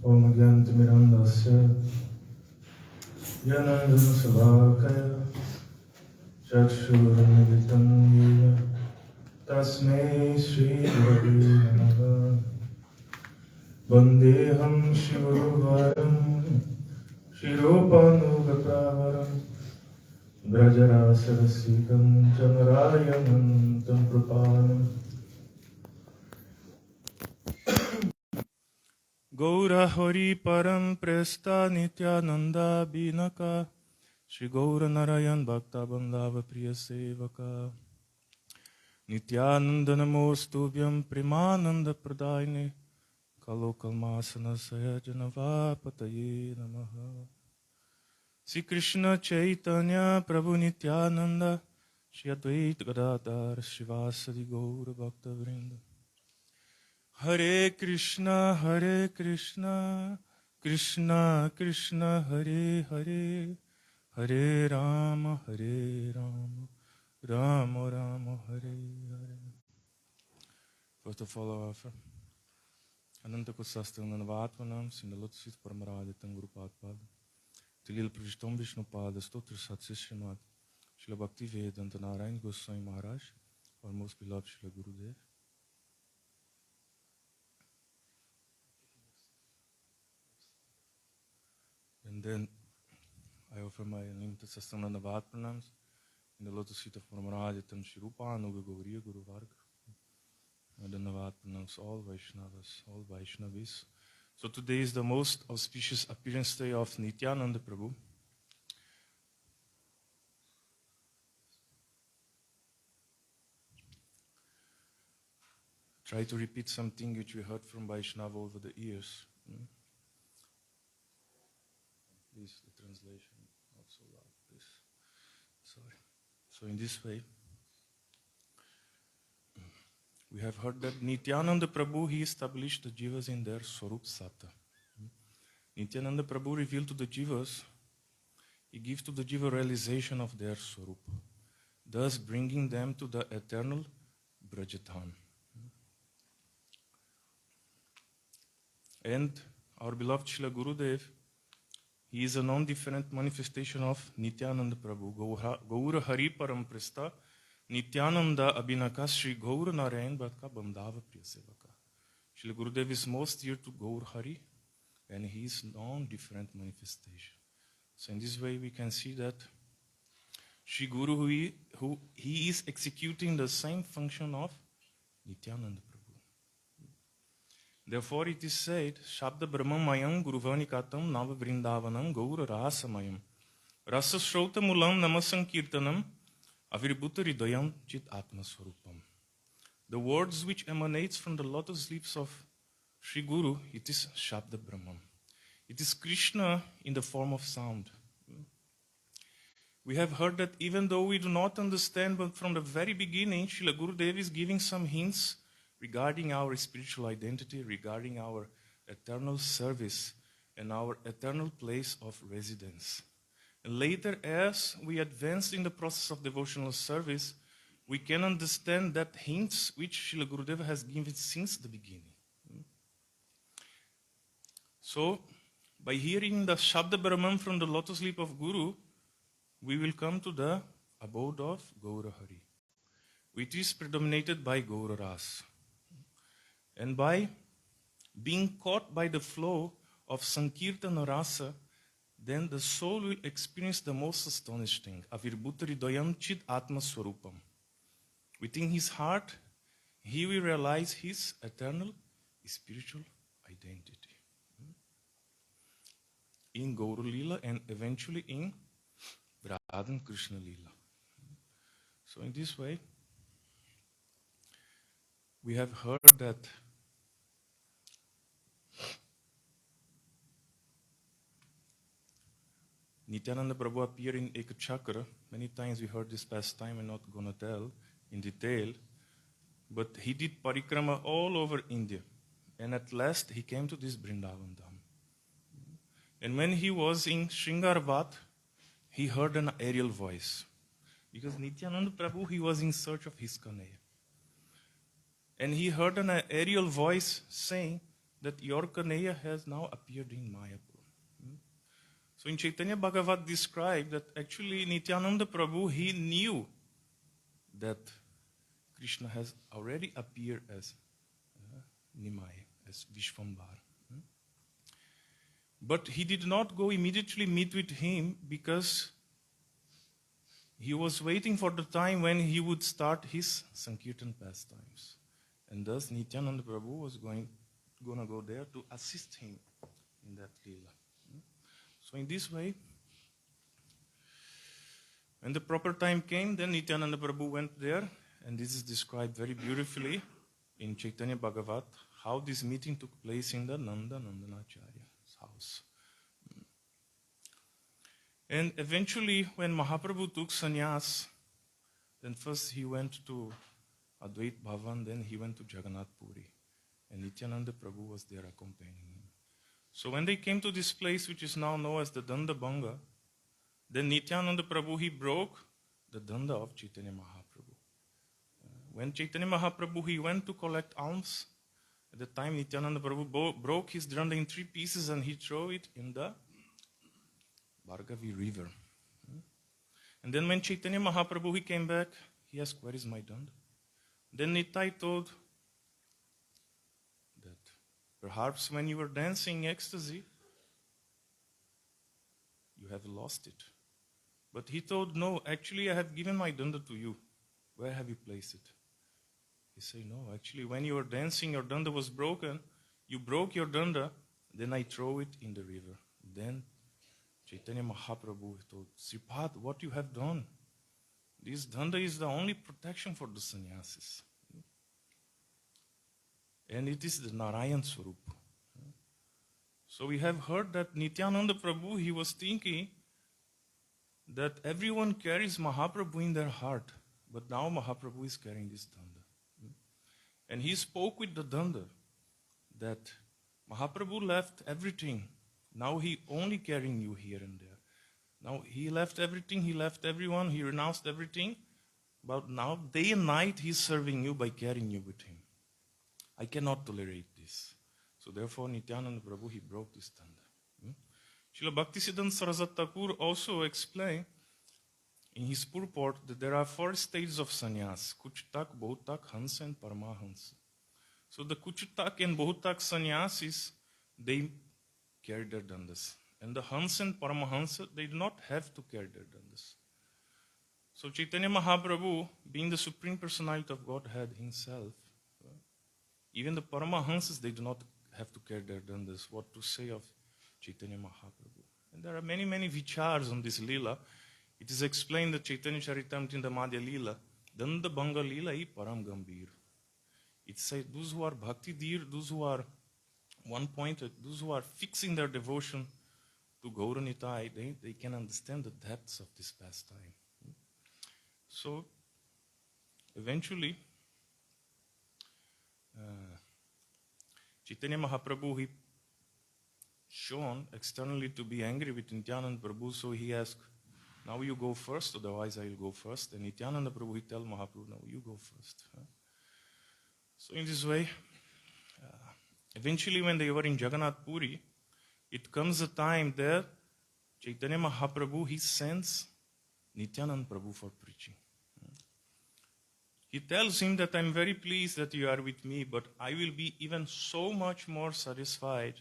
Om Gyantimirandasya Janandana Chakshurmilitam Yena Tasmai Shri Gurave Namaha Vandeham Shivaruvaram Shiropanugatavaram Brajarasarasikam Chanarayanantam Prapanam Gaura Hari Param Presta Nityananda Binaka Shri Gaura Narayan Bhakta Bandhava Priya Sevaka Nityananda Namostubhyam Premananda Pradayane Kalo Kalmasana Sayajanava Pataye Namaha Sri Krishna Chaitanya Prabhu Nityananda Shri Advaita Gadadhar Shivasadi Gaura Bhakta Vrinda Hare Krishna Krishna Krishna Hare Hare Hare Rama Rama Rama Hare Hare. First of all, I offer Ananta Kusastan Vatmanams in the Lotus Feet Paramaradi Tanguru Padpad Tilil Prishtam Vishnu Pada Stotra Satsi Srimad Srila Bhakti Vedanta Narayan Goswami Maharaj, our most beloved Srila Gurudev. And then I offer my unlimited Sastananda Pranams in the lotus feet of Paramaraditam Shri Rupa Anuga Gauriya Guru Varga. And then Navad Pranams all Vaishnavas, all Vaishnavis. So today is the most auspicious appearance day of Nityananda Prabhu. Try to repeat something which we heard from Vaishnava over the years. Please, the translation, not so loud, please. Sorry. So in this way, we have heard that Nityananda Prabhu, he established the jivas in their Swarup Sata. Nityananda Prabhu revealed to the jivas, he gives to the jiva realization of their Swarup, thus bringing them to the eternal Brajadham. And our beloved Srila Gurudev, he is a non-different manifestation of Nityananda Prabhu. Gaura Hari Param Presta Nityananda Abhinaka Shri Gaura Narayan Bhatka Bandhava Priya Sevaka. Srila Gurudev is most dear to Gaur Hari, and he is non-different manifestation. So in this way we can see that Shri Guru, he is executing the same function of Nityananda Prabhu. Therefore it is said, Shabda Brahman Mayam Guruvani Katam Nava Vrindavanam Gaura Rasa Mayam Rasa Shrota Mulam Namasankirtanam Avirbhuta Ridayam Chit Atma Swarupam. The words which emanates from the lotus lips of Sri Guru, it is Shabda Brahman. It is Krishna in the form of sound. We have heard that even though we do not understand, but from the very beginning, Srila Gurudev is giving some hints regarding our spiritual identity, regarding our eternal service and our eternal place of residence. And later, as we advance in the process of devotional service, we can understand that hints which Srila Gurudeva has given since the beginning. So, by hearing the Shabda Brahman from the lotus lip of Guru, we will come to the abode of Gaura Hari, which is predominated by Gaura Ras. And by being caught by the flow of Sankirtana Rasa, then the soul will experience the most astonishing, Avirbhuta Ridayam Chit Atma Swarupam. Within his heart, he will realize his eternal spiritual identity in Gaura Lila and eventually in Radha Krishna Lila. So in this way, we have heard that Nityananda Prabhu appeared in Ekachakra. Many times we heard this past time, I'm not going to tell in detail, but he did parikrama all over India. And at last he came to this Vrindavan Dham. And when he was in Shringarvat, he heard an aerial voice. Because Nityananda Prabhu, he was in search of his Kanaya. And he heard an aerial voice saying that your Kanhaiya has now appeared in Mayapur. So in Chaitanya Bhagavat described that actually Nityananda Prabhu, he knew that Krishna has already appeared as Nimai, as Vishvambar. But he did not go immediately meet with him because he was waiting for the time when he would start his Sankirtan pastimes. And thus Nityananda Prabhu was going to go there to assist him in that Leela. So in this way, when the proper time came, then Nityananda Prabhu went there, and this is described very beautifully in Chaitanya Bhagavat, how this meeting took place in the Nandanacharya's house. And eventually, when Mahaprabhu took sannyas, then first he went to Advait Bhavan, then he went to Jagannath Puri. And Nityananda Prabhu was there accompanying him. So when they came to this place, which is now known as the Danda Banga, then Nityananda Prabhu, he broke the Danda of Chaitanya Mahaprabhu. When Chaitanya Mahaprabhu, he went to collect alms, at the time Nityananda Prabhu broke his Danda in 3 pieces and he threw it in the Bhargavi river. And then when Chaitanya Mahaprabhu, he came back, he asked, where is my Danda? Then Nitai told that perhaps when you were dancing in ecstasy, you have lost it. But he told, no, actually I have given my Danda to you. Where have you placed it? He said, no, actually when you were dancing, your Danda was broken. You broke your Danda, then I throw it in the river. Then Chaitanya Mahaprabhu told, Sripad, what you have done? This Danda is the only protection for the sannyasis. And it is the Narayan Swarup. So we have heard that Nityananda Prabhu, he was thinking that everyone carries Mahaprabhu in their heart. But now Mahaprabhu is carrying this Danda. And he spoke with the Danda that Mahaprabhu left everything. Now he only carrying you here and there. Now he left everything, he left everyone, he renounced everything. But now day and night he's serving you by carrying you with him. I cannot tolerate this. So therefore Nityananda Prabhu, he broke this Danda. Srila Bhaktisiddhanta Saraswati Thakur also explained in his purport that there are 4 stages of sannyas: Kuchitak, Bhutak, Hansa and Paramahansa. So the Kuchitak and Bhutak sannyasis, they carry their dandas. And the Hansa and Paramahansa, they do not have to carry their dandas. So Chaitanya Mahaprabhu, being the Supreme Personality of Godhead himself, even the Paramahansas, they do not have to carry their dandas. What to say of Chaitanya Mahaprabhu? And there are many, many vichars on this Leela. It is explained that Chaitanya Charitamrita in the Madhya Leela, Danda Banga Leela I Param Gambhir. It says those who are bhakti dear, those who are one-pointed, those who are fixing their devotion to Gauranitai, they can understand the depths of this pastime. So, eventually, Chaitanya Mahaprabhu, he shown externally to be angry with Nityananda Prabhu, so he asked, now you go first, otherwise I will go first. And Nityananda Prabhu, he tell Mahaprabhu, now you go first. So in this way, eventually when they were in Jagannath Puri, it comes a time that Chaitanya Mahaprabhu, he sends Nityananda Prabhu for preaching. He tells him that I'm very pleased that you are with me, but I will be even so much more satisfied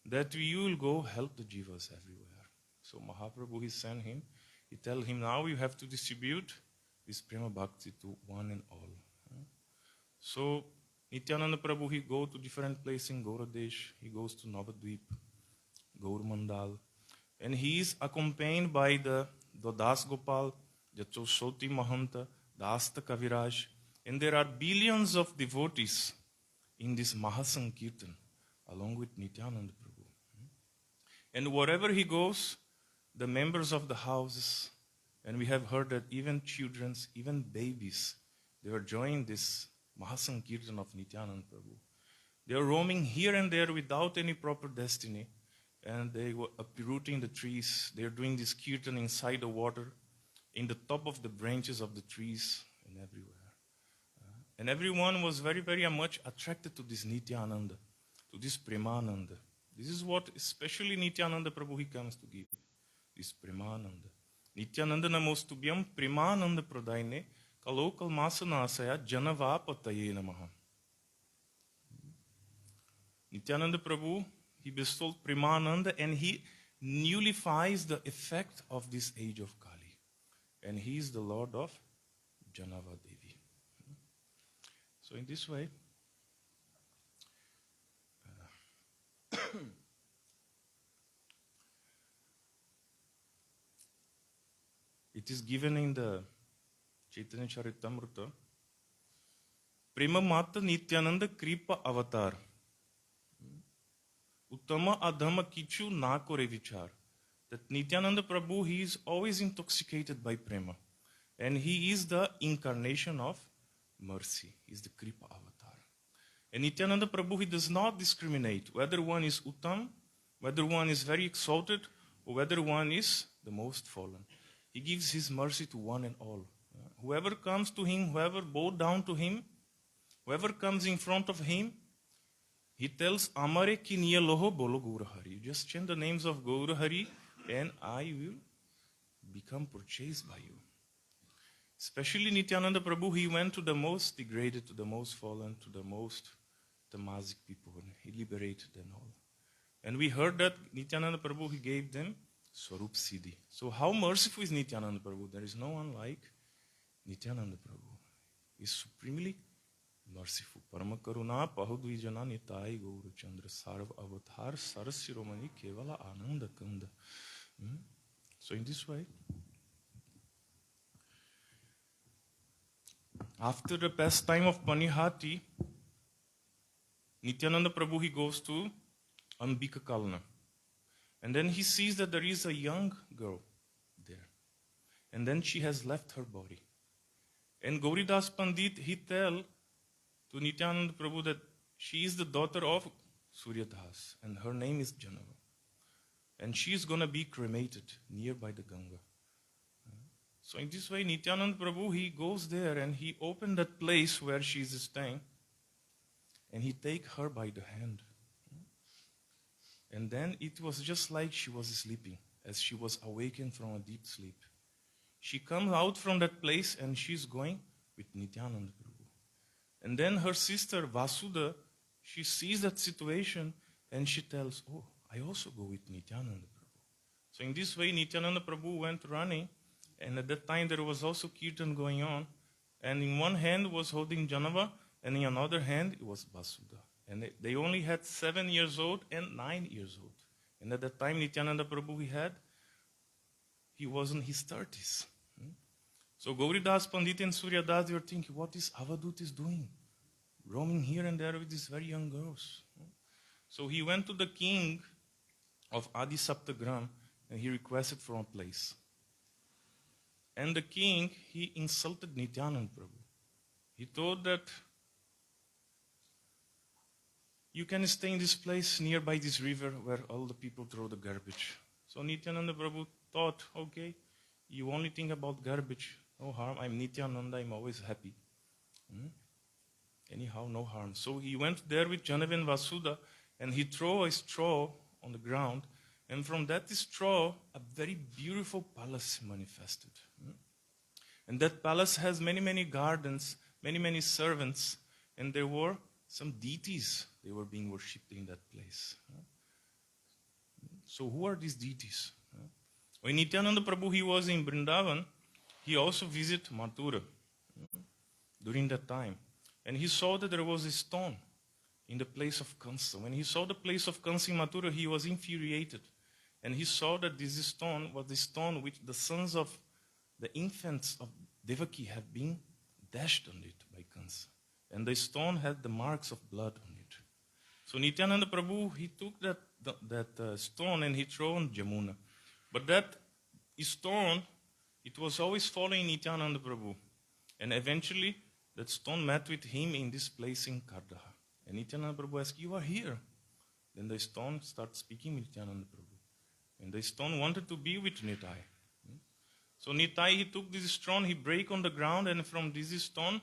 that you will go help the jivas everywhere. So Mahaprabhu, he sent him. He tell him, now you have to distribute this Prema Bhakti to one and all. So Nityananda Prabhu, he go to different places in Gauradesh. He goes to Navadvip, Gaur Mandal. And he is accompanied by the Das Gopal, the Chosoti Mahanta, the Asta Kaviraj. And there are billions of devotees in this Mahasankirtan, along with Nityananda Prabhu. And wherever he goes, the members of the houses, and we have heard that even children, even babies, they are joining this Mahasankirtan of Nityananda Prabhu. They are roaming here and there without any proper destiny, and they were uprooting the trees. They are doing this kirtan inside the water, in the top of the branches of the trees, and everywhere. And everyone was very, very much attracted to this Nityananda, to this Premananda. This is what especially Nityananda Prabhu he comes to give. This Premananda. Nityananda namostubhyam Premananda pradayne kalokal masanasaya janavapataye namaha. Nityananda Prabhu, he bestowed Premananda and he nullifies the effect of this age of Kali. And he is the Lord of Janava Devi. So in this way, it is given in the Chaitanya Charitamrita, Prema Mata Nityananda Kripa Avatar. Uttama Adhama Kichu na kore vichar. That Nityananda Prabhu, he is always intoxicated by prema. And he is the incarnation of mercy. He is the Kripa Avatar. And Nityananda Prabhu, he does not discriminate whether one is Uttam, whether one is very exalted, or whether one is the most fallen. He gives his mercy to one and all. Whoever comes to him, whoever bows down to him, whoever comes in front of him, he tells, Amare ki niya loho bolo Gaura Hari. You just chant the names of Gaura Hari and I will become purchased by you. Especially Nityananda Prabhu, he went to the most degraded, to the most fallen, to the most tamasic people, and he liberated them all. And we heard that Nityananda Prabhu, he gave them Swarup Siddhi. So how merciful is Nityananda Prabhu? There is no one like Nityananda Prabhu. He is supremely merciful. Parama Karuna Pahudvijana Nitai Gaura Chandra Sarva Avatar Sarasiromani Kevala Ananda Kanda. So in this way, after the pastime of Panihati, Nityananda Prabhu, he goes to Ambika Kalna. And then he sees that there is a young girl there. And then she has left her body. And Gauridas Pandit, he tell to Nityananda Prabhu that she is the daughter of Suryadas. And her name is Janava. And she is going to be cremated nearby the Ganga. So in this way, Nityananda Prabhu, he goes there and he opened that place where she is staying. And he take her by the hand. And then it was just like she was sleeping, as she was awakened from a deep sleep. She comes out from that place and she's going with Nityananda Prabhu. And then her sister Vasudha, she sees that situation and she tells, oh, I also go with Nityananda Prabhu. So in this way, Nityananda Prabhu went running, and at that time there was also kirtan going on. And in one hand was holding Janava, and in another hand it was Vasudha. And they only had 7 years old and 9 years old. And at that time, Nityananda Prabhu he was in his 30s. So Gauridas Pandit and Suryadas, they were thinking, what is Avadut is doing? Roaming here and there with these very young girls. So he went to the king of Adi Saptagram and he requested for a place. And the king, he insulted Nityananda Prabhu. He told that you can stay in this place nearby this river where all the people throw the garbage. So Nityananda Prabhu thought, okay, you only think about garbage. No harm. I'm Nityananda. I'm always happy. Anyhow, no harm. So he went there with Janava and Vasudha and he threw a straw on the ground. And from that straw, a very beautiful palace manifested. And that palace has many, many gardens, many, many servants. And there were some deities. They were being worshipped in that place. So who are these deities? When Nityananda Prabhu, he was in Vrindavan, he also visited Mathura during that time. And he saw that there was a stone in the place of Kansa. When he saw the place of Kansa in Mathura, he was infuriated. And he saw that this stone was the stone which the sons of the infants of Devaki had been dashed on it by Kansa. And the stone had the marks of blood on it. So Nityananda Prabhu, he took that stone and he threw on Jamuna. But that stone, it was always following Nityananda Prabhu. And eventually, that stone met with him in this place in Kardaha. And Nityananda Prabhu asked, you are here. Then the stone started speaking with Nityananda Prabhu. And the stone wanted to be with Nitai. So Nitai, he took this stone, he break on the ground, and from this stone,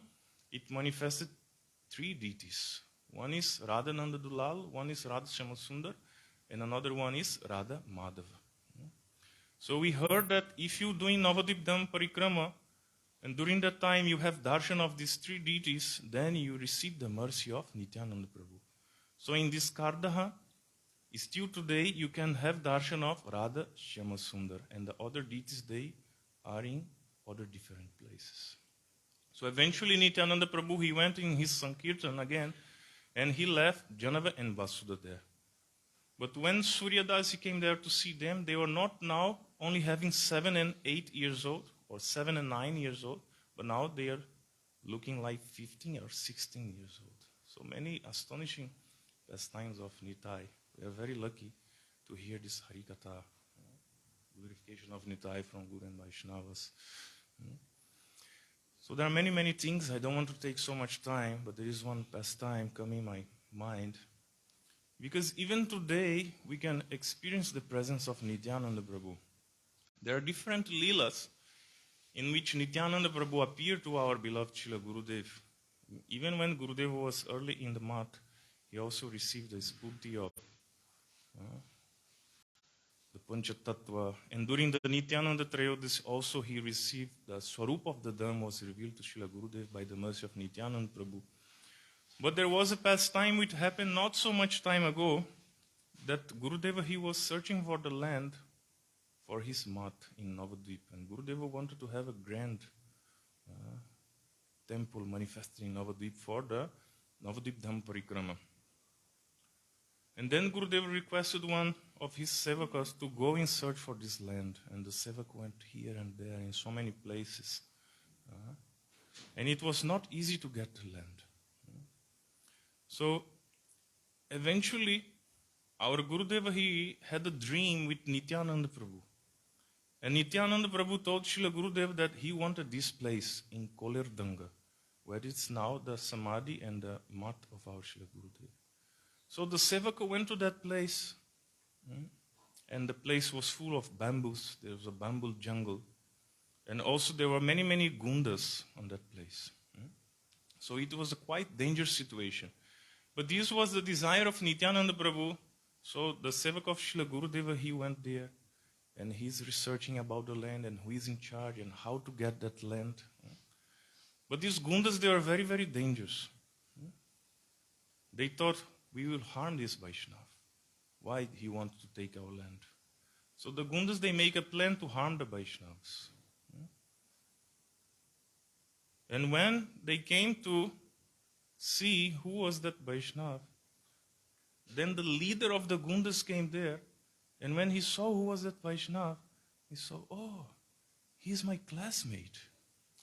it manifested 3 deities. One is Radha Nanda Dulal, one is Radha Shyamasundar, and another one is Radha Madhava. So we heard that if you doing Navadvip Dham Parikrama, and during that time you have darshan of these three deities, then you receive the mercy of Nityananda Prabhu. So in this Kardaha, still today you can have darshan of Radha Shyamasundar, and the other deities, they are in other different places. So eventually Nityananda Prabhu, he went in his Sankirtan again, and he left Janava and Vasuda there. But when Suryadasi came there to see them, they were not now only having 7 and 8 years old, or 7 and 9 years old, but now they are looking like 15 or 16 years old. So many astonishing pastimes of Nitai. We are very lucky to hear this Harikatha, glorification of Nitai from Guru and Vaishnavas. So there are many, many things. I don't want to take so much time, but there is one pastime coming in my mind. Because even today, we can experience the presence of Nityananda Prabhu. There are different leelas in which Nityananda Prabhu appeared to our beloved Srila Gurudev. Even when Gurudev was early in the mat, he also received the spurti of the Panchatattva. And during the Nityananda Traedashi also he received the Swarup of the Dham was revealed to Srila Gurudev by the mercy of Nityananda Prabhu. But there was a pastime which happened not so much time ago, that Gurudeva, he was searching for the land for his mat in Navadvip. And Gurudeva wanted to have a grand temple manifested in Navadvip for the Navadvip Dham Parikrama. And then Gurudeva requested one of his sevakas to go in search for this land. And the sevak went here and there in so many places. And it was not easy to get the land. So eventually our Gurudeva, he had a dream with Nityananda Prabhu. And Nityananda Prabhu told Srila Gurudev that he wanted this place in Kolerdanga, where it's now the Samadhi and the mat of our Srila Gurudev. So the Sevaka went to that place, and the place was full of bamboos. There was a bamboo jungle. And also there were many, many gundas on that place. So it was a quite dangerous situation. But this was the desire of Nityananda Prabhu. So the Sevak of Srila Gurudeva, he went there, and he's researching about the land and who is in charge and how to get that land. But these gundas, they are very, very dangerous. They thought, we will harm this Vaishnav. Why he wants to take our land? So the gundas, they make a plan to harm the Vaishnavas. And when they came to see who was that Vaishnav, then the leader of the gundas came there, and when he saw who was that Vaishnav, he saw, oh, he's my classmate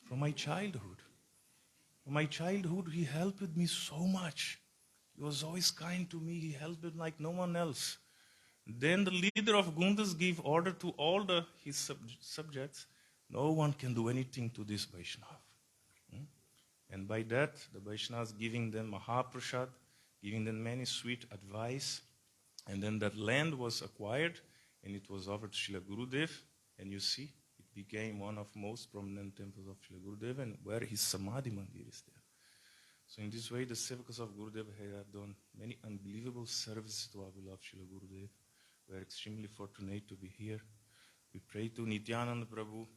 from my childhood. From my childhood, he helped me so much. He was always kind to me. He helped me like no one else. Then the leader of gundas gave order to all his subjects, no one can do anything to this Vaishnav. And by that, the Vaishnavas giving them Mahaprasad, giving them many sweet advice. And then that land was acquired, and it was offered to Srila Gurudev. And you see, it became one of most prominent temples of Srila Gurudev, and where his Samadhi Mandir is there. So in this way, the Sevakas of Gurudev have done many unbelievable services to our beloved Srila Gurudev. We are extremely fortunate to be here. We pray to Nityananda Prabhu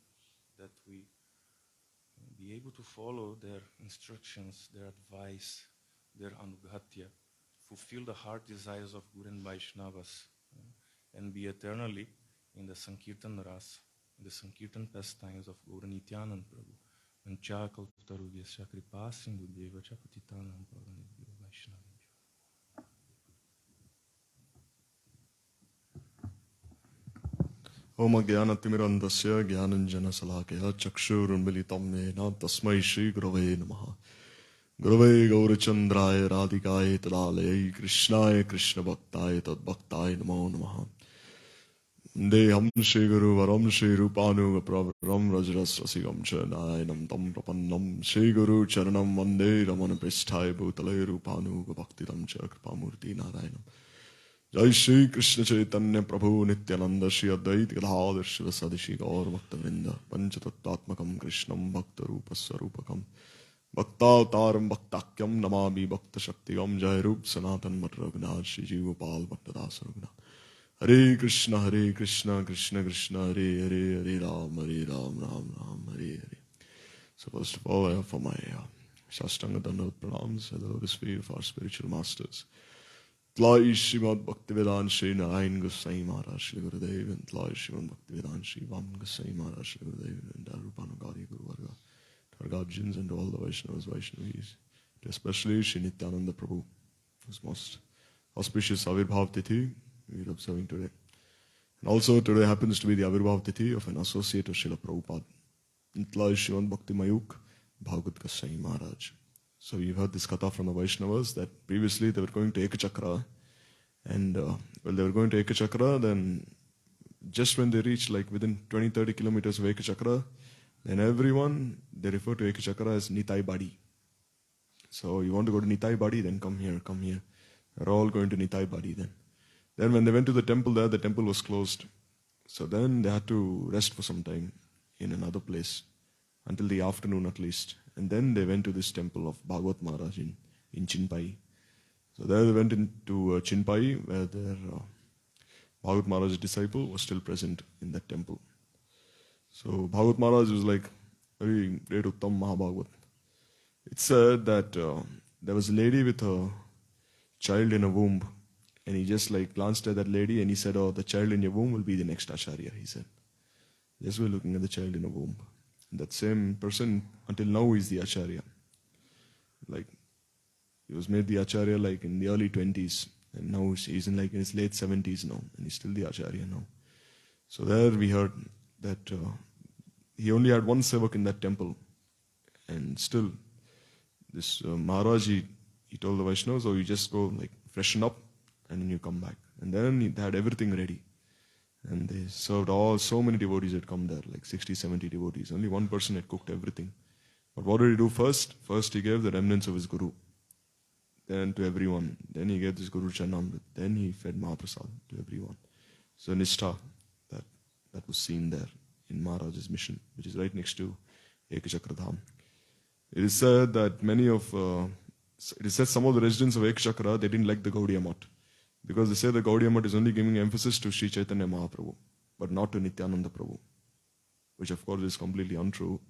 that we be able to follow their instructions, their advice, their anugatya, fulfill the heart desires of Guru and Vaishnavas, and be eternally in the Sankirtan Ras, in the Sankirtan pastimes of Guru Nityananda Prabhu. Mancha kalpatarubhyasya kripa sindhubhyeva cha patitanam pavanebhyo Vaishnavebhyo. Om Jnanatimirandasya Jnananjana Salakaya Chakshurunmilitam Yena Tasmai Shri Gurave Namaha. Gurave Gaurachandraya Radhikaya Tadalaya Krishnaya Krishna Bhaktāya Tadbhaktāya Namo Namaha. Deham Shri Guru Varam Shri Rupanu Pravaram Rajrasrasigam Chanayanam Tam Prapannam Shri Guru Charanam Vande Ramana Prishthaya Bhutale Rupanu Bhaktiram Chakrapamurti Narayanam. Jai Shri Krishna Chaitanya Prabhu Nityananda Shri Advaita Gadadhar Shivasadi Shri Gaur Bhakta Vrinda Panchatattvatmakam Krishnam Bhakta Rupa Sarupakam Bhaktavtaram Bhaktakyam Namami Bhakta Shaktigam Jai Rup Sanatan Mat Raghunath Shri Ji Gopal Bhattadas Raghunath. Hare Krishna, Krishna Krishna, Hare Hare, Hare Ram, Ram Ram, Hare Hare. So first of all, I offer my Shastanga Dandavat Pranams at the lotus feet of our spiritual masters. Tlai Srimad Bhaktivedanta Shri Narayan Gosai Maharaj Shri Gurudev and Tlai Srimad Bhaktivedanta Shri Vam Gosai Maharaj Shri Gurudev and Darupanagari Guru Varga, to our Guardians and to all the Vaishnavas, Vaishnavis, to especially Shri Nityananda Prabhu, whose most auspicious Avirbhav Tithi we are observing today. And also today happens to be the Avirbhav Tithi of an associate of Srila Prabhupada, Tlai Srimad Bhakti Mayuk Bhagavat Gosai Maharaj. So you've heard this katha from the Vaishnavas that previously they were going to Ekachakra, and when they were going to Ekachakra, then just when they reached like within 20-30 kilometers of Ekachakra, then everyone, they refer to Ekachakra as Nitai Badi. So you want to go to Nitai Badi, then come here, come here. They're all going to Nitai Badi then. Then when they went to the temple there, the temple was closed. So then they had to rest for some time in another place, until the afternoon at least. And then they went to this temple of Bhagavat Maharaj in Chinpai. So there they went into Chinpai, where their Bhagavat Maharaj's disciple was still present in that temple. So Bhagavat Maharaj was like very great Uttam Mahabhagavat. It said that there was a lady with a child in a womb, and he just like glanced at that lady and he said, "Oh, the child in your womb will be the next Acharya," he said. Just we're looking at the child in a womb. That same person until now is the Acharya. Like he was made the Acharya like in the early 20s, and now he's in like in his late 70s now, and he's still the Acharya now. So there we heard that he only had one sevak in that temple, and still this Maharaj, he told the Vaishnavas, "Oh, you just go like freshen up and then you come back." And then they had everything ready. And they served so many devotees had come there, like 60, 70 devotees. Only one person had cooked everything. But what did he do first? First he gave the remnants of his Guru. Then to everyone. Then he gave this Guru Charnamrit. Then he fed Mahaprasad to everyone. So Nishtha, that was seen there in Maharaj's mission, which is right next to Ekachakra Dham. It is said that some of the residents of Ekachakra, they didn't like the Gaudiya Math. Because they say the Gaudiya Math is only giving emphasis to Sri Chaitanya Mahaprabhu, but not to Nityananda Prabhu, which of course is completely untrue.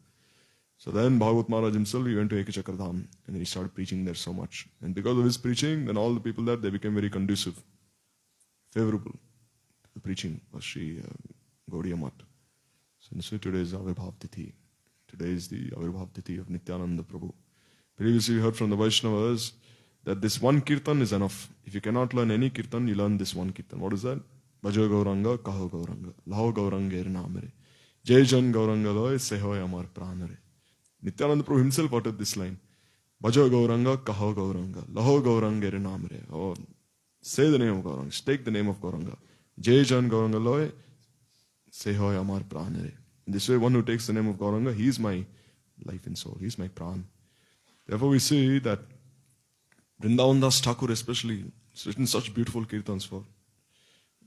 So then Bhagavat Maharaj himself, he went to Ekachakra Dham, and then he started preaching there so much. And because of his preaching, then all the people there, they became very conducive, favorable to the preaching of Sri Gaudiya Math. So today is Avirbhav Tithi. Today is the Avirbhav Tithi of Nityananda Prabhu. Previously we heard from the Vaishnavas that this one kirtan is enough. If you cannot learn any kirtan, you learn this one kirtan. What is that? Bhajo Gauranga, Kaho Gauranga, Laho Gauranga Ernamare, Jai Jan Gauranga Loy, Sehoy Amar Pranare. Nityananda Prabhu himself uttered this line. Bhajo Gauranga, Kaho Gauranga, Laho Gauranga Ernamare. Oh, say the name of Gauranga, take the name of Gauranga. Jai Jan Gauranga Loy, Sehoy Amar Pranare. In this way, one who takes the name of Gauranga, he is my life and soul, he is my pran. Therefore we see that Vrindavan Das Thakur especially has written such beautiful kirtans for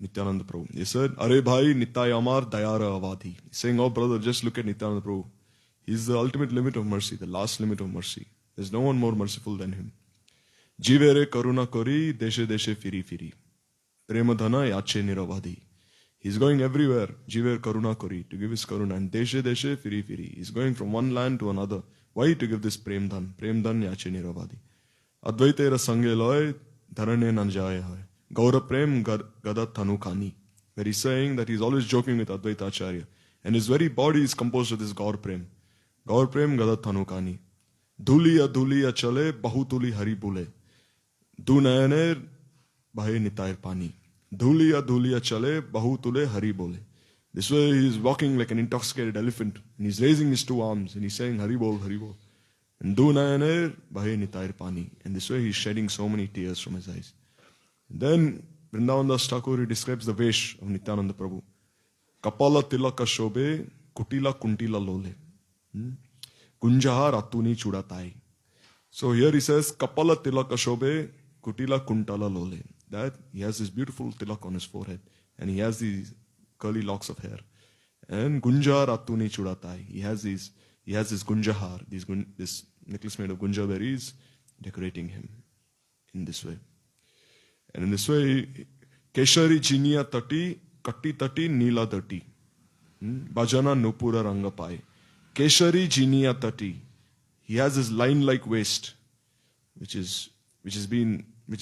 Nityananda Prabhu. He said, "Are bhai Nitai Amar Dayara Avadhi." He's saying, "Oh brother, just look at Nityananda Prabhu. He's the ultimate limit of mercy, the last limit of mercy. There's no one more merciful than him. Jivere Karuna Kori, Deshe Deshe Firi Firi. Premadhana Yache Niravadhi." He's going everywhere, Jiver Karuna Kori, to give his Karuna. And Deshe Deshe Firi Firi. He's going from one land to another. Why? To give this Premdhan. Premdhan Yache Niravadhi. Advaitera Sange Loy, Dharane Nanjaya Hai. Gaura Prem Gada Tanukani. Where he's saying that he's always joking with Advaita Acharya. And his very body is composed of this Gaur Prem. Gaur Prem Gada Tanukani. Dhuliya Chale, Bahutuli Hari Bule. Dunayane Bhaye Nitair Pani. Dhuliya Chale, Bahutule Hari Bole. This way he is walking like an intoxicated elephant. And he's raising his two arms and he's saying Hari Bol, Hari Bol. And Dunayane Bhaye Nitair Pani. And this way he's shedding so many tears from his eyes. And then Vrindavan Das Thakur describes the Vesh of Nityananda Prabhu. Kapala Tilaka Shobe, Kutila Kuntila Lole. Kunjaha Ratuni Chudatai. So here he says, Kapala Tilaka Shobe, Kutila Kuntala Lole. That he has this beautiful tilak on his forehead. And he has these curly locks of hair. And Gunja Ratuni Chudatai. He has this Gunjahar, this necklace made of gunja berries, decorating him in this way. And in this way, Keshari Chinia Tati, Katti Tati, Nila Tati. Bhajana Nupura Rangapai. Keshari Chinia Tati. He has his line-like waist, which is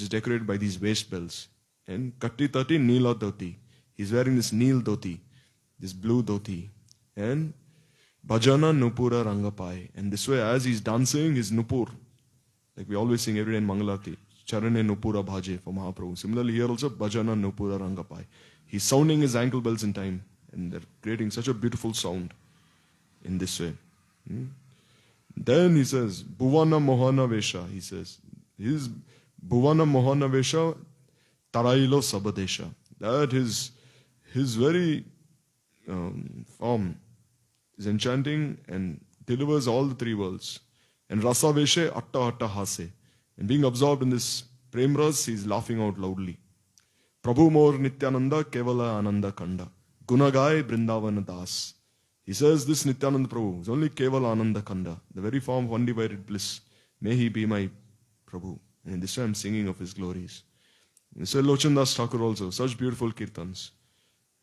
decorated by these waist bells. And Katti Tati, Nila Dhoti. He's wearing this Neel dhoti, this blue dhoti. And Bhajana Nupura Rangapai. And this way, as he's dancing, his Nupur, like we always sing every day in Mangalati, Charane Nupura Bhaje for Mahaprabhu. Similarly, here also, Bhajana Nupura Rangapai. He's sounding his ankle bells in time, and they're creating such a beautiful sound in this way. Then he says, Bhuvana Mohana Vesha. He says, his Bhuvana Mohana Vesha Tarailo Sabadesha. That his very form is enchanting and delivers all the three worlds. And Rasa Veshe Atta Atta Hase. And being absorbed in this Prem Ras, he's laughing out loudly. Prabhu Mor Nityananda Kevala Ananda Kanda. Gunagai Brindavana Das. He says this Nityananda Prabhu is only Kevala Ananda Kanda, the very form of undivided bliss. May he be my Prabhu. And in this way I'm singing of his glories. And so Lochandas Thakur also, such beautiful kirtans.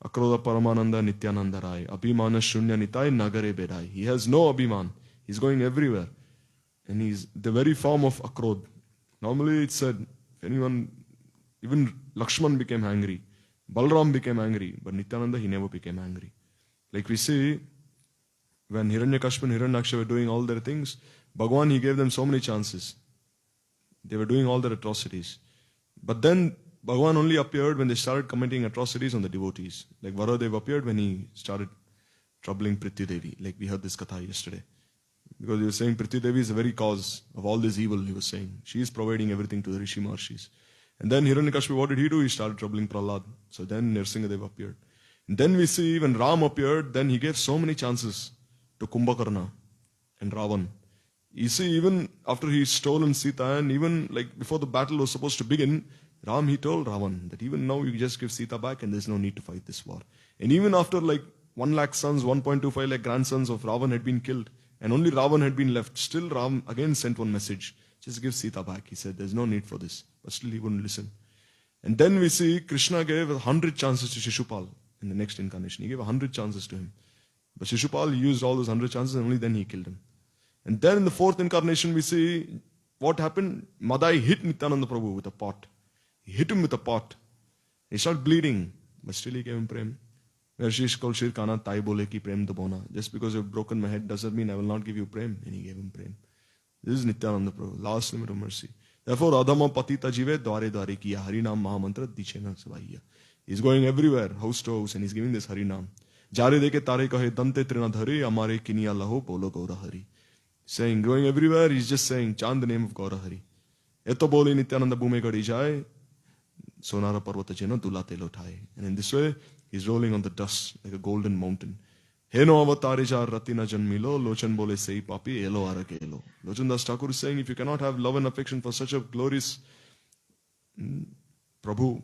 Akroda Paramananda Nityananda Rai. Abhimana Shunya Nitai Nagare Bedai. He has no Abhiman. He's going everywhere. And he's the very form of Akrod. Normally it's said, if anyone, even Lakshman became angry. Balram became angry. But Nityananda, he never became angry. Like we see, when Hiranyakashpa and Hiranyaksha were doing all their things, Bhagwan, he gave them so many chances. They were doing all their atrocities. But then Bhagwan only appeared when they started committing atrocities on the devotees. Like Varadev appeared when he started troubling Prithvi Devi. Like we heard this katha yesterday. Because he was saying Prithvi Devi is the very cause of all this evil, he was saying. She is providing everything to the Rishi Marshis. And then Hiranyakashipu, what did he do? He started troubling Prahlad. So then Nrsingadev appeared. And then we see when Ram appeared, then he gave so many chances to Kumbhakarna and Ravan. You see, even after he stolen Sita and even like before the battle was supposed to begin, Ram, he told Ravan that even now you just give Sita back and there's no need to fight this war. And even after like 1 lakh sons, 1.25 lakh grandsons of Ravan had been killed and only Ravan had been left, still Ram again sent one message, just give Sita back. He said there's no need for this, but still he wouldn't listen. And then we see Krishna gave 100 chances to Shishupal in the next incarnation. He gave 100 chances to him. But Shishupal used all those 100 chances and only then he killed him. And then in the 4th incarnation we see what happened. Madai hit Nityananda Prabhu with a pot. He hit him with a pot. He started bleeding, but still he gave him prem. Just because you've broken my head doesn't mean I will not give you prem. And he gave him prem. This is Nityananda Prabhu, last limit of mercy. Therefore, Adama Patita Jive Dware Dware Kiya Harinam Mahamantra Dichena Savaiya. He's going everywhere, house to house, and he's giving this Harinam. Jare deke tare kahe dante trina dhare amare kiniya laho bolo Gaura Hari. Saying, going everywhere, he's just saying, chant the name of Gaura Hari. Eto boli Nityananda bhume gadi jai, sonara parvata jena dulate lothai. And in this way, he's rolling on the dust like a golden mountain. Heno avatare jar ratina janmilo, lochan bole sei papi, elo arake elo. Lochan Das Thakur is saying, if you cannot have love and affection for such a glorious Prabhu,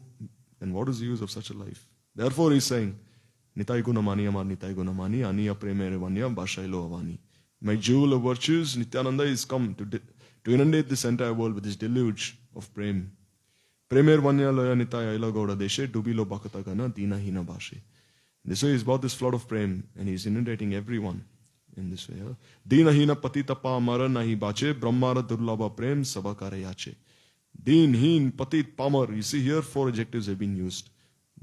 then what is the use of such a life? Therefore he's saying, Nitai gunamani amar nitai gunamani, aniya premere vanya, bashailo avani. My jewel of virtues, Nityananda, is come to inundate this entire world with this deluge of prem. Premer vanya loya nitai aila gauda deshe, dubilo bhakata gana, dina hina bashe. This way he's brought this flood of prem and he's inundating everyone in this way. Dina hina patita pa amara nahi bache, brahmara durlabha prem sabakare yache. Deen, heen, patit, pamar. You see here 4 adjectives have been used.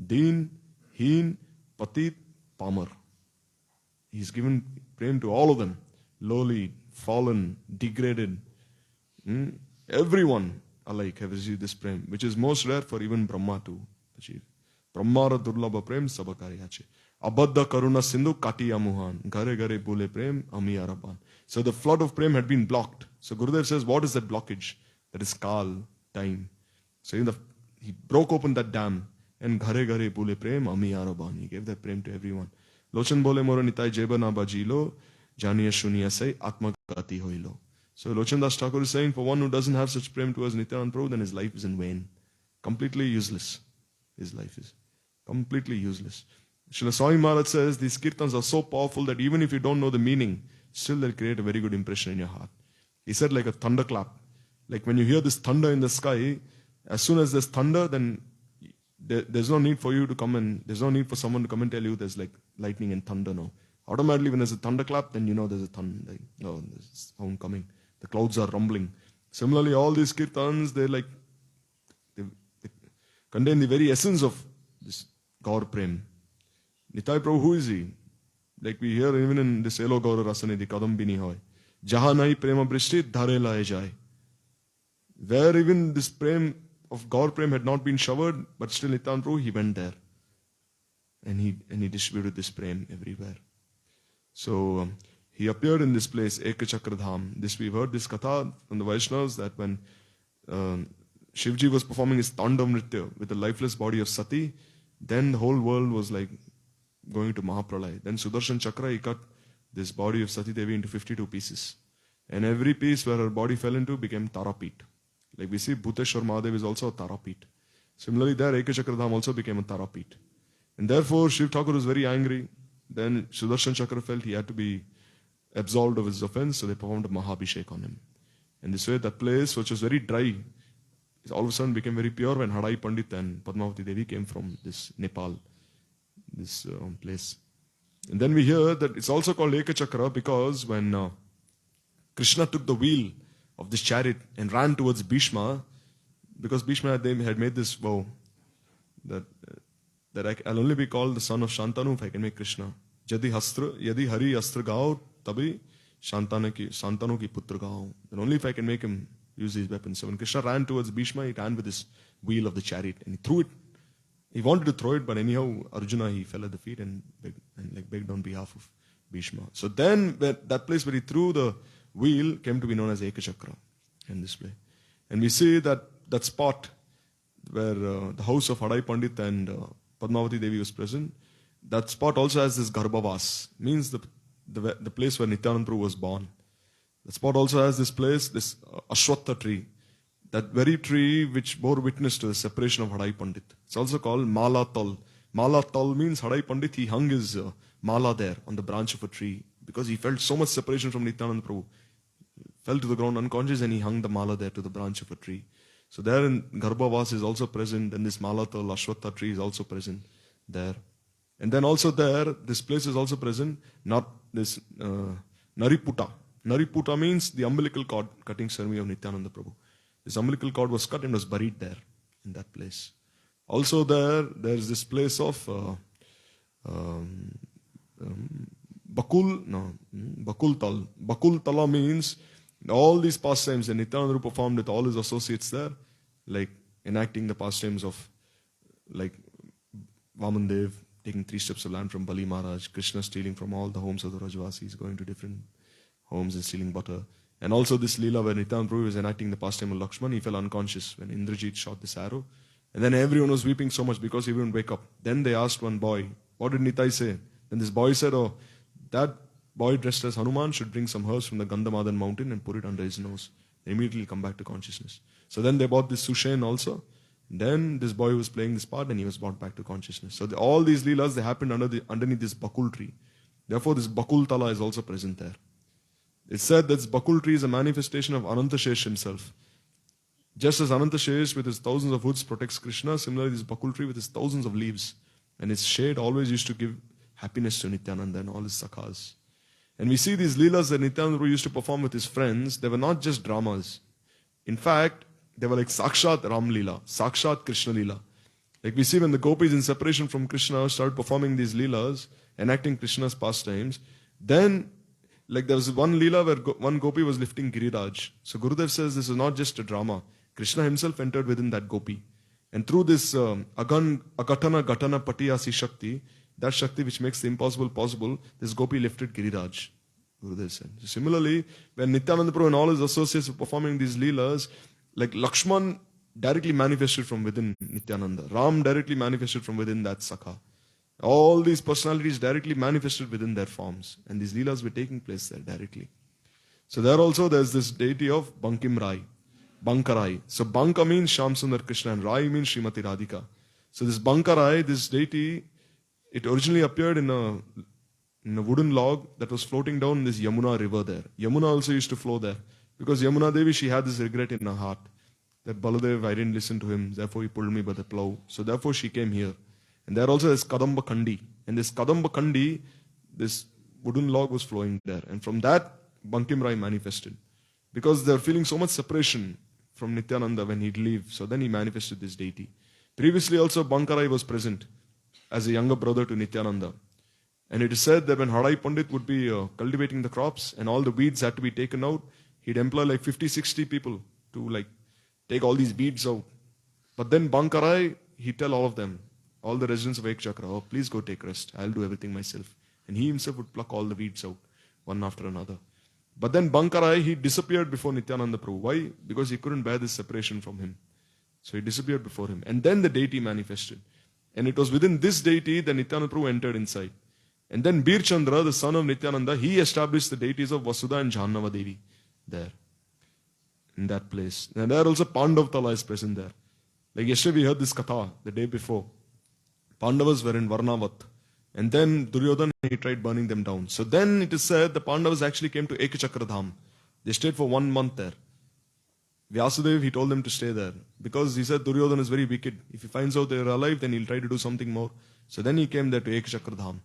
Deen, heen, patit, pamar. He's given prem to all of them. Lowly, fallen, degraded. Everyone alike have received this prem, which is most rare for even Brahma to achieve. Brahmara durlabha prem sabakare yache. Abadda karuna sindhu kati amuhan. Gare gare bule prem ami araban. So the flood of prem had been blocked. So Gurudev says, what is that blockage? That is kal, time. So he broke open that dam and ghare ghare bule prem ami araban. He gave that prem to everyone. Lochan bole moro nitai jeba na bajilo, janiya shuniya say atma gati hoilo. So Lochan Das Thakur is saying, for one who doesn't have such prem towards Nityananda Prabhu, then his life is in vain. Completely useless. His life is completely useless. Srila Swami Maharaj says, these kirtans are so powerful that even if you don't know the meaning, still they'll create a very good impression in your heart. He said like a thunderclap. Like when you hear this thunder in the sky, as soon as there's thunder, then there's no need for you to come and there's no need for someone to come and tell you there's like lightning and thunder. No. Automatically when there's a thunderclap, then you know there's a thunder. Like, no, there's sound coming. The clouds are rumbling. Similarly, all these kirtans, they contain the very essence of this Gaur Prem. Nitai Prabhu, who is he? Like we hear even in this Elo Gaur Rasanidhi, Kadambini Hoy. Jaha nahi prema brishti dhare laye jai. Where even this prem of Gaur Prem had not been showered, but still Nityananda Prabhu, he went there. And he distributed this prem everywhere. So he appeared in this place, Ekachakra Dham. This we've heard this katha from the Vaishnavas that when Shivji was performing his Tandav Nritya with the lifeless body of Sati, then the whole world was like going to Mahapralay. Then Sudarshan Chakra, he cut this body of Sati Devi into 52 pieces. And every piece where her body fell into became Tarapit. Like we see Bhuteshwar Mahadev is also a Tarapit. Similarly there, Ekachakra Dham also became a Tarapit. And therefore Shiv Thakur was very angry. Then Sudarshan Chakra felt he had to be absolved of his offense, so they performed a Mahabhishek on him. And this way that place, which was very dry, all of a sudden became very pure when Hadai Pandit and Padmavati Devi came from this Nepal, this place. And then we hear that it's also called Ekachakra because when Krishna took the wheel of this chariot and ran towards Bhishma, because Bhishma had made this vow that I'll only be called the son of Shantanu if I can make Krishna. Yadi Hari Astra Gao, Tabi Shantanu ki Putra Gao. Then only if I can make him use these weapons. So when Krishna ran towards Bhishma, he ran with his wheel of the chariot and he threw it. He wanted to throw it, but anyhow, Arjuna, he fell at the feet and begged on behalf of Bhishma. So then that place where he threw the wheel came to be known as Ekachakra in this way. And we see that spot where the house of Hadai Pandit and Padmavati Devi was present, that spot also has this Garbhavas, means the place where Nityananda Prabhu was born. The spot also has this place, this Ashwatha tree, that very tree which bore witness to the separation of Hadai Pandit. It's also called Mala Tal. Mala Tal means Hadai Pandit, he hung his mala there on the branch of a tree because he felt so much separation from Nityananda Prabhu. Fell to the ground unconscious and he hung the mala there to the branch of a tree. So there in Garbhavas is also present, and this Malatal Ashwatha tree is also present there. And then also there, this place is also present, not this Nariputa. Nariputa means the umbilical cord cutting ceremony of Nityananda Prabhu. This umbilical cord was cut and was buried there in that place. Also there's this place of Bakul Tal. Bakul Tala means all these pastimes that Nityananda performed with all his associates there, like enacting the pastimes of like Vamandev taking 3 steps of land from Bali Maharaj, Krishna stealing from all the homes of the Rajvasis, going to different homes and stealing butter. And also this Leela where Nityananda Prabhu was enacting the pastime of Lakshman, he fell unconscious when Indrajit shot this arrow. And then everyone was weeping so much because he wouldn't wake up. Then they asked one boy, what did Nitai say? Then this boy said, oh, that boy dressed as Hanuman should bring some herbs from the Gandhamadan mountain and put it under his nose. They immediately come back to consciousness. So then they bought this Sushen also. Then this boy was playing this part and he was brought back to consciousness. So all these leelas, they happened underneath this Bakul tree. Therefore this Bakul Tala is also present there. It's said that this Bakul tree is a manifestation of Anantashesh himself. Just as Anantashesh with his thousands of hoods protects Krishna, similarly this Bakul tree with his thousands of leaves and its shade always used to give happiness to Nityananda and all his sakhas. And we see these leelas that Nityananda used to perform with his friends, they were not just dramas. In fact, they were like Sakshat Ram Leela, Sakshat Krishna Leela. Like we see when the gopis in separation from Krishna started performing these leelas, enacting Krishna's pastimes, then like there was one leela where one gopi was lifting Giriraj. So Gurudev says this is not just a drama. Krishna himself entered within that gopi. And through this Agatana Gatana Patiyasi Shakti, that Shakti which makes the impossible possible, this gopi lifted Giriraj, Gurudev said. So similarly, when Nityananda Prabhu and all his associates were performing these leelas, like Lakshman directly manifested from within Nityananda. Ram directly manifested from within that Sakha. All these personalities directly manifested within their forms. And these leelas were taking place there directly. So there also there's this deity of Bankim Rai, Bankarai. So Banka means Shyam Sundar Krishna and Rai means Srimati Radhika. So this Bankarai, this deity, it originally appeared in a wooden log that was floating down this Yamuna river there. Yamuna also used to flow there. Because Yamuna Devi, she had this regret in her heart that Baladev, I didn't listen to him, therefore he pulled me by the plow. So therefore she came here. And there also is Kadamba Kandi. And this Kadamba Kandi, this wooden log was flowing there. And from that, Bankim Rai manifested. Because they were feeling so much separation from Nityananda when he'd leave. So then he manifested this deity. Previously also Bankarai was present as a younger brother to Nityananda. And it is said that when Hadai Pandit would be cultivating the crops and all the weeds had to be taken out, he'd employ like 50-60 people to like take all these weeds out. But then Bankarai, he'd tell all of them, all the residents of Ekchakra, oh, please go take rest. I'll do everything myself. And he himself would pluck all the weeds out, one after another. But then Bankarai, he disappeared before Nityananda Prabhu. Why? Because he couldn't bear this separation from him. So he disappeared before him. And then the deity manifested. And it was within this deity that Nityananda Prabhu entered inside. And then Bir Chandra, the son of Nityananda, he established the deities of Vasudha and Jahannava Devi there, in that place. And there also Pandavatala is present there. Like yesterday we heard this katha the day before. Pandavas were in Varnavat. And then Duryodhana, he tried burning them down. So then it is said the Pandavas actually came to Ekachakra Dham. They stayed for 1 month there. Vyasadeva, he told them to stay there. Because he said Duryodhana is very wicked. If he finds out they are alive, then he'll try to do something more. So then he came there to Ekachakra Dham.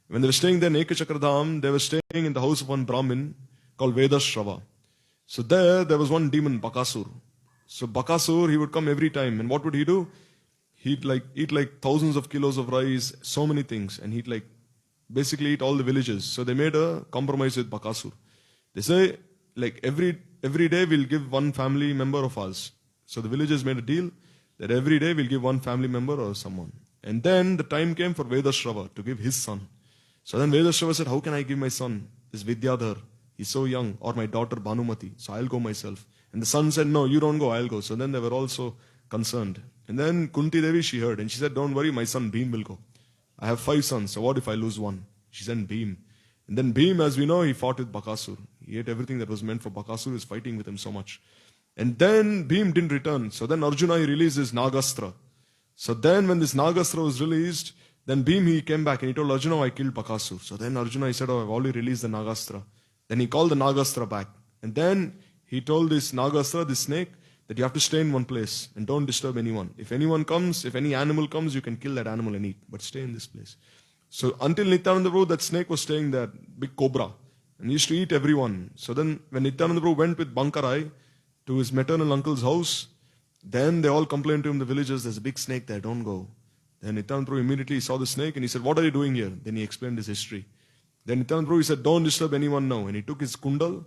When they were staying there in Ekachakra Dham, they were staying in the house of one Brahmin called Vedashrava. So there was one demon, Bakasur. So Bakasur, he would come every time. And what would he do? He'd eat like thousands of kilos of rice, so many things. And he'd basically eat all the villages. So they made a compromise with Bakasur. They say, every day we'll give one family member of us. So the villagers made a deal that every day we'll give one family member or someone. And then the time came for Vedashrava to give his son. So then Vedashrava said, how can I give my son, this Vidyadhar? He's so young. Or my daughter Bhanumati. So I'll go myself. And the son said, no, you don't go, I'll go. So then they were also concerned. And then Kunti Devi, she heard. And she said, don't worry, my son Bhim will go. I have 5 sons. So what if I lose one? She sent Bhim. And then Bhim, as we know, he fought with Bakasur. He ate everything that was meant for Bakasur. He was fighting with him so much. And then Bhim didn't return. So then Arjuna, he released his Nagastra. So then when this Nagastra was released, then Bhim, he came back and he told Arjuna, I killed Bakasur. So then Arjuna, he said, oh, I've already released the Nagastra. Then he called the Nagastra back. And then he told this Nagastra, this snake, that you have to stay in one place and don't disturb anyone. If anyone comes, if any animal comes, you can kill that animal and eat. But stay in this place. So until Nityananda Prabhu, that snake was staying there, big cobra. And he used to eat everyone. So then when Nityananda Prabhu went with Bankarai to his maternal uncle's house, then they all complained to him, the villagers, there's a big snake there, don't go. Then Nityananda Prabhu immediately saw the snake and he said, what are you doing here? Then he explained his history. Then Nityananda Prabhu, he said, don't disturb anyone now. And he took his kundal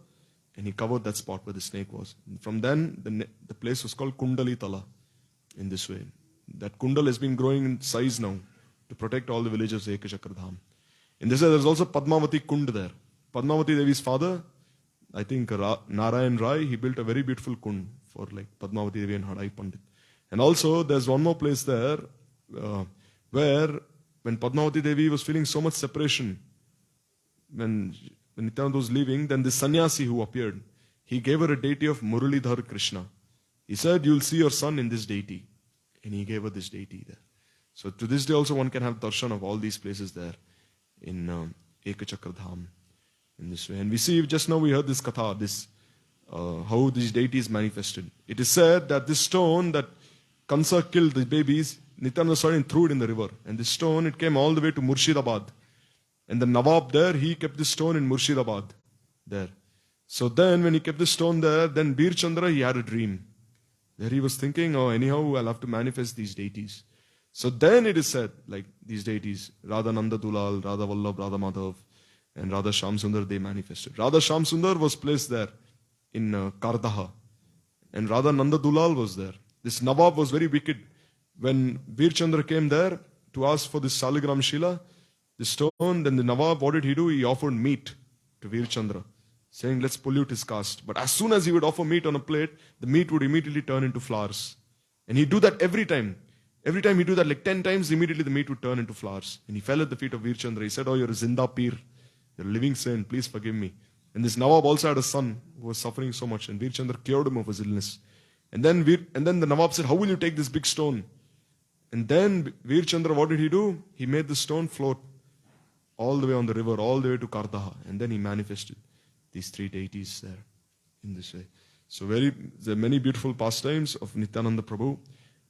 and he covered that spot where the snake was. And from then, the place was called Kundali Tala in this way. That kundal has been growing in size now to protect all the villages of Ekachakra Dham. In this way, there's also Padmavati Kund there. Padmavati Devi's father, I think Narayan Rai, he built a very beautiful kund for Padmavati Devi and Hadai Pandit. And also, there's one more place there where when Padmavati Devi was feeling so much separation, when Nityananda was leaving, then this sannyasi who appeared, he gave her a deity of Muralidhar Krishna. He said, you'll see your son in this deity. And he gave her this deity there. So to this day also one can have darshan of all these places there in Ekachakra Dham in this way. And we see, just now we heard this katha, how these deities manifested. It is said that this stone that Kansa killed the babies, Nityananda saw it and threw it in the river. And this stone, it came all the way to Murshidabad. And the Nawab there, he kept this stone in Murshidabad there. So then when he kept the stone there, then Bir Chandra, he had a dream. There he was thinking, oh, anyhow, I'll have to manifest these deities. So then it is said, these deities, Radha Nanda Dulal, Radha Vallabh, Radha Madhav, and Radha Shamsundar, they manifested. Radha Shamsundar was placed there in Kardaha. And Radha Nanda Dulal was there. This Nawab was very wicked. When Bir Chandra came there to ask for this Saligram Shila, the stone, then the Nawab, what did he do? He offered meat to Vir Chandra, saying, let's pollute his caste. But as soon as he would offer meat on a plate, the meat would immediately turn into flowers. And he'd do that every time. Every time he'd do that 10 times, immediately the meat would turn into flowers. And he fell at the feet of Vir Chandra. He said, oh, you're a Zinda Peer. You're a living saint. Please forgive me. And this Nawab also had a son who was suffering so much. And Vir Chandra cured him of his illness. And then the Nawab said, how will you take this big stone? And then Vir Chandra, what did he do? He made the stone float all the way on the river, all the way to Kardaha. And then he manifested these 3 deities there in this way. So there are many beautiful pastimes of Nityananda Prabhu,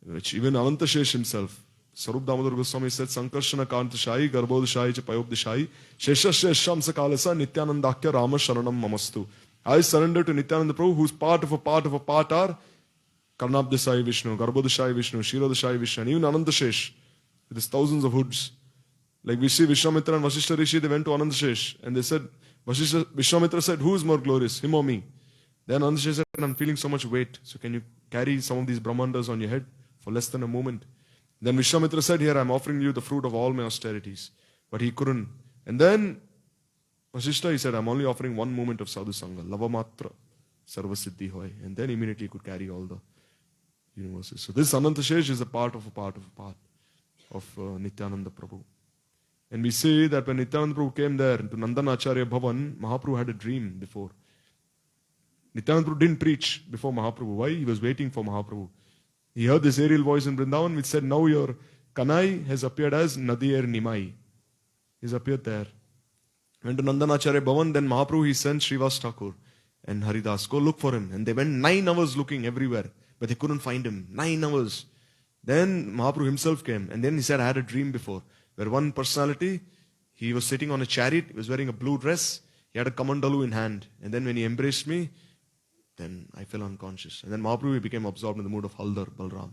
which even Anantashesh himself, Sarup Damodar Goswami said, Sankarshana Kantashayi, Garbodashayi cha Payobdashayi, Sheshashesham Sakalasa, Nityanandakya Rama Sharanam Mamastu. I surrender to Nityananda Prabhu, whose part of a part are Karnabdashayi Vishnu, Garbodashayi Vishnu, Shirodashayi Vishnu, and even Anantashesh, with his thousands of hoods. Like we see Vishwamitra and Vasishtha Rishi, they went to Anantashesh, and they said, Vishwamitra said, who is more glorious, him or me? Then Anantashesh said, I'm feeling so much weight, so can you carry some of these Brahmandas on your head for less than a moment? Then Vishwamitra said, here, I'm offering you the fruit of all my austerities. But he couldn't. And then Vasishtha, he said, I'm only offering one moment of sadhu sangha, lavamatra, sarvasiddhi hoy. And then immediately he could carry all the universes. So this Anantashesh is a part of Nityananda Prabhu. And we say that when Nityananda Prabhu came there to Nandanacharya Bhavan, Mahaprabhu had a dream before. Nityananda Prabhu didn't preach before Mahaprabhu. Why? He was waiting for Mahaprabhu. He heard this aerial voice in Vrindavan which said, now your Kanai has appeared as Nadir Nimai. He's appeared there. Went to Nandanacharya Bhavan, then Mahaprabhu, he sent Srivas Thakur and Haridas, go look for him. And they went 9 hours looking everywhere, but they couldn't find him. 9 hours. Then Mahaprabhu himself came, and then he said, I had a dream before, where one personality, he was sitting on a chariot, he was wearing a blue dress, he had a kamandalu in hand. And then when he embraced me, then I fell unconscious. And then Mahaprabhu became absorbed in the mood of Haldar, Balram.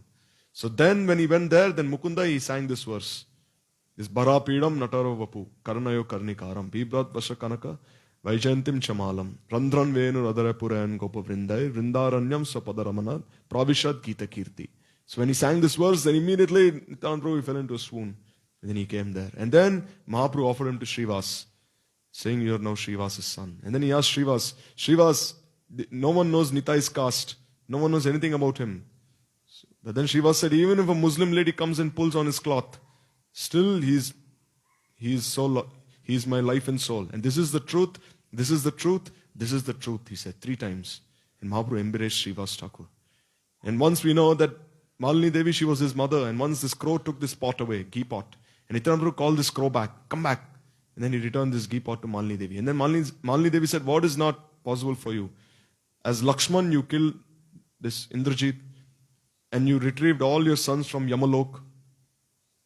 So then when he went there, then Mukunda, he sang this verse. This Bharapidam Nataro Vapu, Karnayo Karnikaram, Bibrat Vasha Kanaka, Vaijantim Chamalam, Randran Venu Radarapuran Gopa Vrindai, Vrindaranyam Sapadaramana, Pravishad Gita Kirti. So when he sang this verse, then immediately Nityananda Prabhu fell into a swoon. And then he came there. And then Mahaprabhu offered him to Srivas, saying, you are now Srivas' son. And then he asked Srivas, no one knows Nitai's caste. No one knows anything about him. But then Srivas said, even if a Muslim lady comes and pulls on his cloth, still he's my life and soul. And this is the truth, this is the truth, this is the truth, he said 3 times. And Mahaprabhu embraced Srivas Thakur. And once we know that Malini Devi, she was his mother. And once this crow took this pot away, ghee pot. And Nityananda Prabhu called this crow back, come back. And then he returned this ghee pot to Malini Devi. And then Malini Devi said, what is not possible for you? As Lakshman, you killed this Indrajit, and you retrieved all your sons from Yamalok,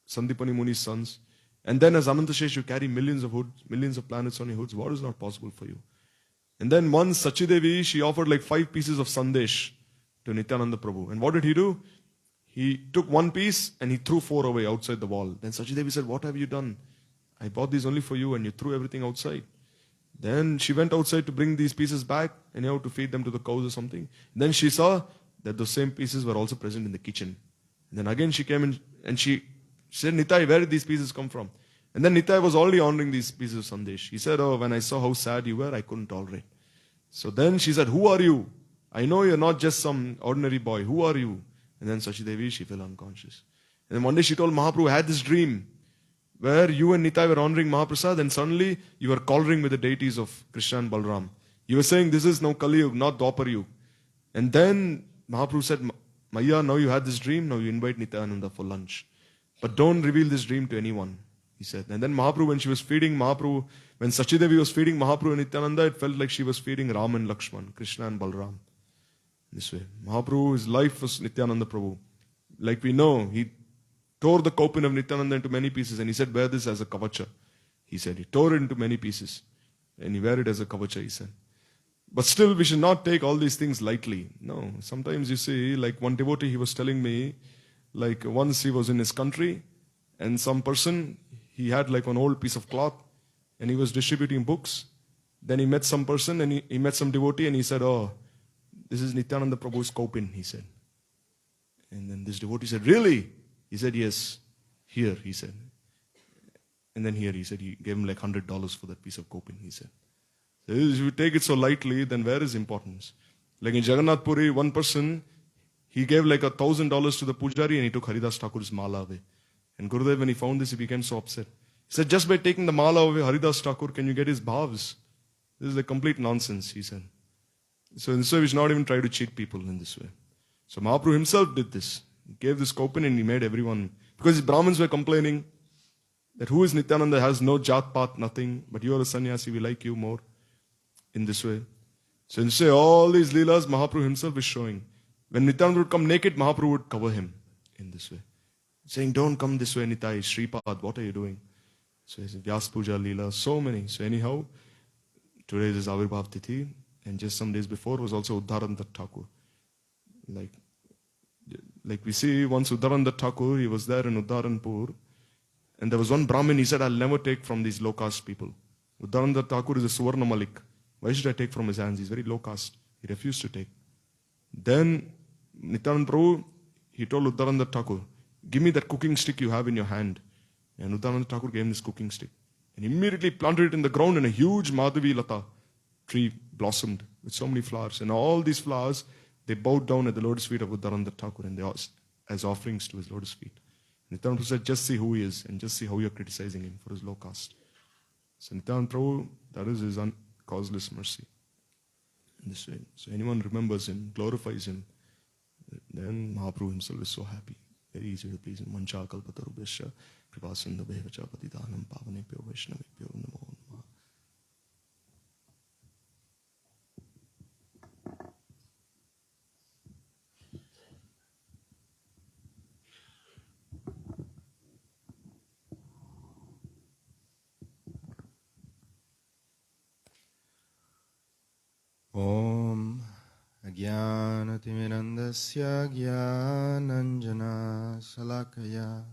Sandipani Muni's sons. And then as Anantashesh, you carry millions of hoods, millions of planets on your hoods. What is not possible for you? And then once Sachidevi, she offered like 5 pieces of sandesh to Nityananda Prabhu. And what did he do? He took 1 piece and he threw 4 away outside the wall. Then Sachidevi said, what have you done? I bought these only for you and you threw everything outside. Then she went outside to bring these pieces back and you have to feed them to the cows or something. Then she saw that those same pieces were also present in the kitchen. And then again she came in and she said, Nitai, where did these pieces come from? And then Nitai was already honoring these pieces of sandesh. He said, oh, when I saw how sad you were, I couldn't tolerate. So then she said, who are you? I know you're not just some ordinary boy. Who are you? And then Sachidevi, she fell unconscious. And then one day she told Mahaprabhu, I had this dream where you and Nitai were honoring Mahaprasad and suddenly you were collaring with the deities of Krishna and Balram. You were saying, this is now Kali Yuga, not Dwapar Yuga. And then Mahaprabhu said, Maya, now you had this dream, now you invite Nityananda for lunch. But don't reveal this dream to anyone, he said. And then Mahaprabhu, when she was feeding Mahaprabhu, when Sachidevi was feeding Mahaprabhu and Nityananda, it felt like she was feeding Ram and Lakshman, Krishna and Balram. This way. Mahaprabhu, his life was Nityananda Prabhu. Like we know, he tore the kaupin of Nityananda into many pieces and he said, wear this as a kavacha. He said, he tore it into many pieces and he wear it as a kavacha, he said. But still, we should not take all these things lightly. No, sometimes you see, like one devotee, he was telling me, like once he was in his country and some person, he had like an old piece of cloth and he was distributing books. Then he met some person and he met some devotee and he said, oh, this is Nityananda Prabhu's kaupin, he said. And then this devotee said, really? He said, yes, here, he said. And then here, he said, he gave him like $100 for that piece of kaupin, he said. So if you take it so lightly, then where is importance? Like in Jagannath Puri, one person, he gave like $1,000 to the pujari and he took Haridas Thakur's mala away. And Gurudev, when he found this, he became so upset. He said, just by taking the mala away, Haridas Thakur, can you get his bhavs? This is like complete nonsense, he said. So in this way, we should not even try to cheat people in this way. So Mahaprabhu himself did this. He gave this kaupin and he made everyone, because the Brahmins were complaining that who is Nityananda, has no jat path, nothing, but you are a sannyasi, we like you more. In this way. So in say all these leelas, Mahaprabhu himself is showing. When Nityananda would come naked, Mahaprabhu would cover him in this way. Saying, don't come this way, Nitai, Shripad, what are you doing? So he said, Vyas Puja, Leela, so many. So anyhow, today is Avirbhav Tithi, and just some days before was also Uddharananda Thakur. Like we see once Uddharananda Thakur, he was there in Uddharanpur, and there was one Brahmin, he said, I'll never take from these low caste people. Uddharananda Thakur is a Suvarna Malik. Why should I take from his hands? He's very low caste. He refused to take. Then Nityananda Prabhu, he told Uddharananda Thakur, give me that cooking stick you have in your hand. And Uddharananda Thakur gave him this cooking stick. And immediately planted it in the ground, and a huge Madhavi Lata tree blossomed with so many flowers. And all these flowers, they bowed down at the lotus feet of Uddharananda Thakur, and they asked as offerings to his lotus feet. Nityananda Prabhu said, just see who he is, and just see how you're criticizing him for his low caste. So Nityananda Prabhu, that is his causeless mercy. In this way. So anyone remembers him, glorifies him, then Mahaprabhu himself is so happy. Very easy to please him. Mancha kalpatarubhyasya kripasindhabhevacha patidanam pavanebhyo vaishnavebhyo namo namaha. Om Ajnanatimirandasya Jnananjana Salakaya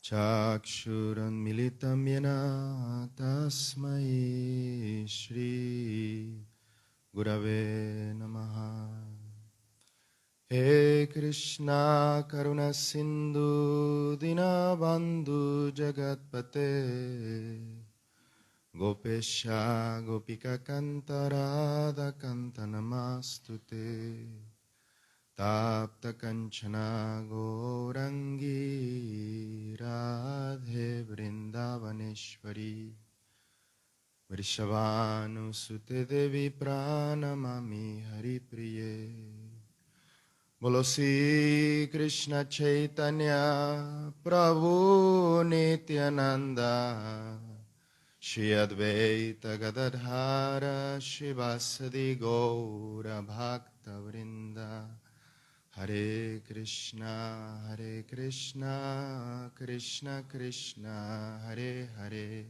Chakshuran Militam Yena Tasmai Shri Gurave Namaha. He Krishna Karuna Sindhu Dinabandhu Jagatpate Gopesha Gopika Kanta Radha Kanta Namastute Tapta Kanchana Gourangi Radhe Vrindavaneshwari Vrishabhanu Sute Devi Pranamami Hari Priye. Bolo Sri Krishna Chaitanya Prabhu Nityananda Shri Advaita Gadadhara Shivasadi Gaura Bhakta Vrinda. Hare Krishna Krishna Krishna Hare Hare,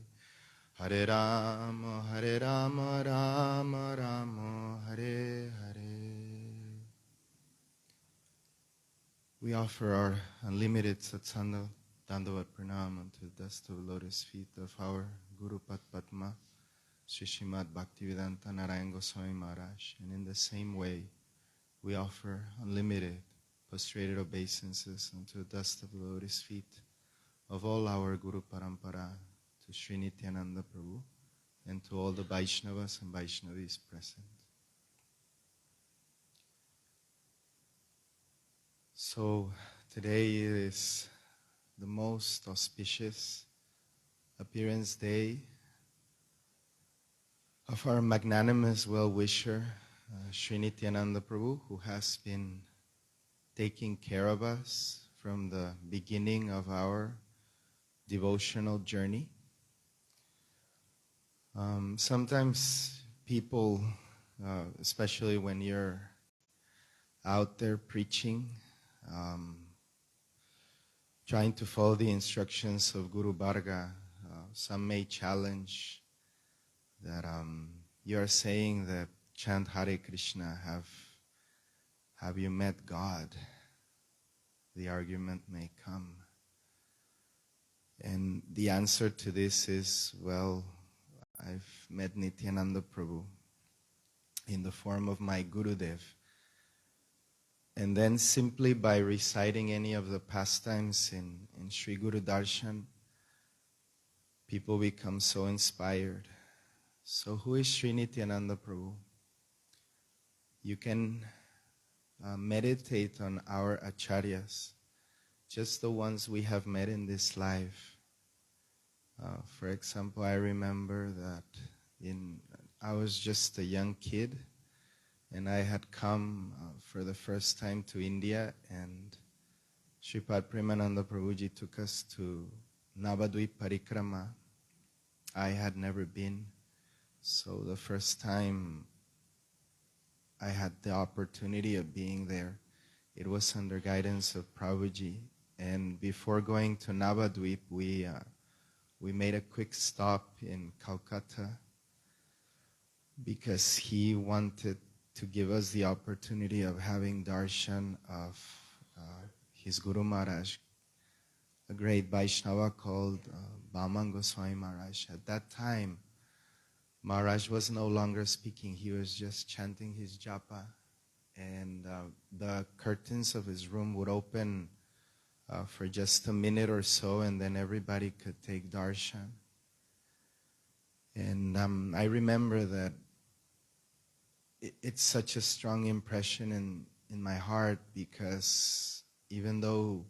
Hare Rama Rama Rama Hare Hare. We offer our unlimited satsanga Dandavat Pranam unto the dust of the lotus feet of our Guru Padma, Sri Srimad Bhaktivedanta Narayan Goswami Maharaj. And in the same way, we offer unlimited prostrated obeisances unto the dust of the lotus feet of all our Guru Parampara, to Sri Nityananda Prabhu, and to all the Vaishnavas and Vaishnavis present. So today is the most auspicious appearance day of our magnanimous well-wisher, Sri Nityananda Prabhu, who has been taking care of us from the beginning of our devotional journey. Sometimes people, especially when you're out there preaching, trying to follow the instructions of Guru Varga, some may challenge that you are saying that chant Hare Krishna, have you met God? The argument may come. And the answer to this is, well, I've met Nityananda Prabhu in the form of my Gurudev. And then simply by reciting any of the pastimes in Sri Guru Darshan, people become so inspired. So who is Sri Nityananda Prabhu? You can meditate on our acharyas, just the ones we have met in this life. For example, I remember that I was just a young kid, and I had come for the first time to India, and Sripad Premananda Prabhuji took us to Navadvip Parikrama. I had never been, so the first time I had the opportunity of being there. It was under guidance of Prabhuji. And before going to Navadvip, we made a quick stop in Calcutta because he wanted to give us the opportunity of having darshan of his Guru Maharaj, a great Vaishnava called Bhaman Goswami Maharaj. At that time, Maharaj was no longer speaking. He was just chanting his japa. And the curtains of his room would open for just a minute or so, and then everybody could take darshan. And I remember that it's such a strong impression in my heart, because even though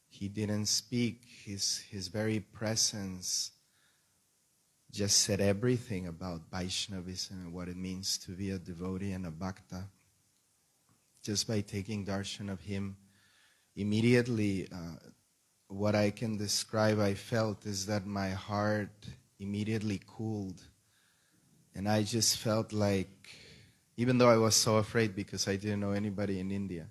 he didn't speak, his very presence just said everything about Vaishnavism and what it means to be a devotee and a bhakta. Just by taking darshan of him, immediately what I can describe I felt is that my heart immediately cooled. And I just felt like, even though I was so afraid because I didn't know anybody in India,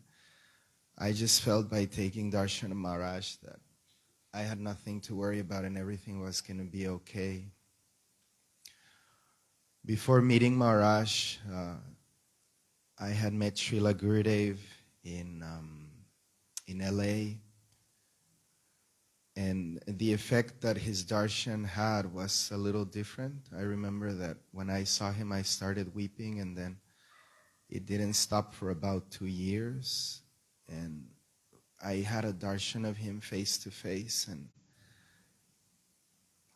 I just felt by taking darshan of Maharaj that I had nothing to worry about and everything was going to be okay. Before meeting Maharaj, I had met Srila Gurudev in LA, and the effect that his darshan had was a little different. I remember that when I saw him, I started weeping, and then it didn't stop for about 2 years. And I had a darshan of him face to face, and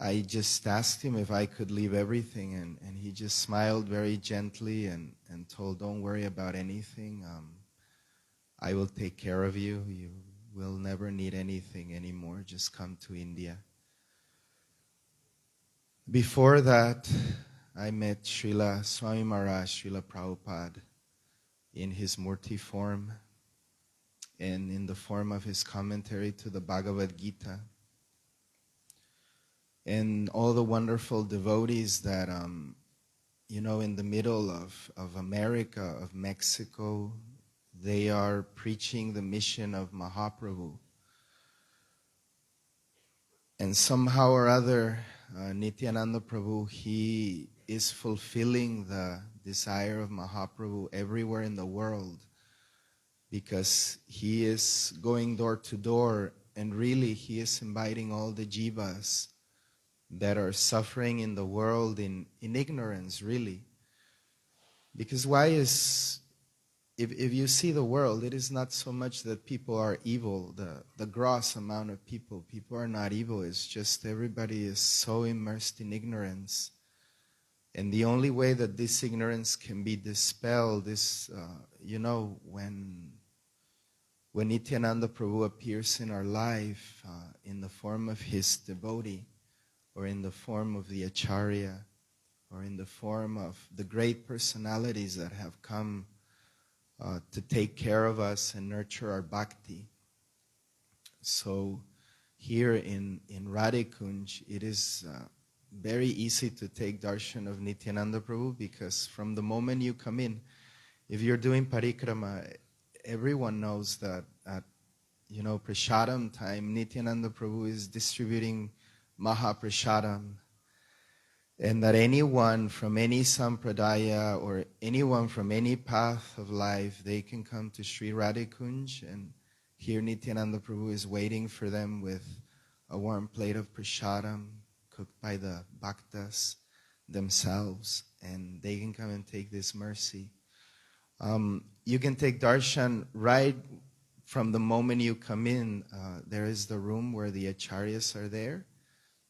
I just asked him if I could leave everything, and he just smiled very gently and told, don't worry about anything. I will take care of you. You will never need anything anymore. Just come to India. Before that, I met Srila Swami Maharaj, Srila Prabhupada, in his Murti form and in the form of his commentary to the Bhagavad Gita. And all the wonderful devotees that, in the middle of America, of Mexico, they are preaching the mission of Mahaprabhu. And somehow or other, Nityananda Prabhu, he is fulfilling the desire of Mahaprabhu everywhere in the world, because he is going door to door, and really he is inviting all the jivas that are suffering in the world in ignorance, really. Because if you see the world, it is not so much that people are evil, the gross amount of people are not evil. It's just everybody is so immersed in ignorance. And the only way that this ignorance can be dispelled is, when Nityananda Prabhu appears in our life in the form of his devotee, or in the form of the Acharya, or in the form of the great personalities that have come to take care of us and nurture our bhakti. So here in Radhikunj, it is very easy to take darshan of Nityananda Prabhu, because from the moment you come in, if you're doing parikrama, everyone knows that at prasadam time, Nityananda Prabhu is distributing Mahaprasadam, and that anyone from any sampradaya or anyone from any path of life, they can come to Sri Radhikunj, and here Nityananda Prabhu is waiting for them with a warm plate of prasadam cooked by the bhaktas themselves, and they can come and take this mercy. You can take darshan right from the moment you come in. There is the room where the acharyas are there.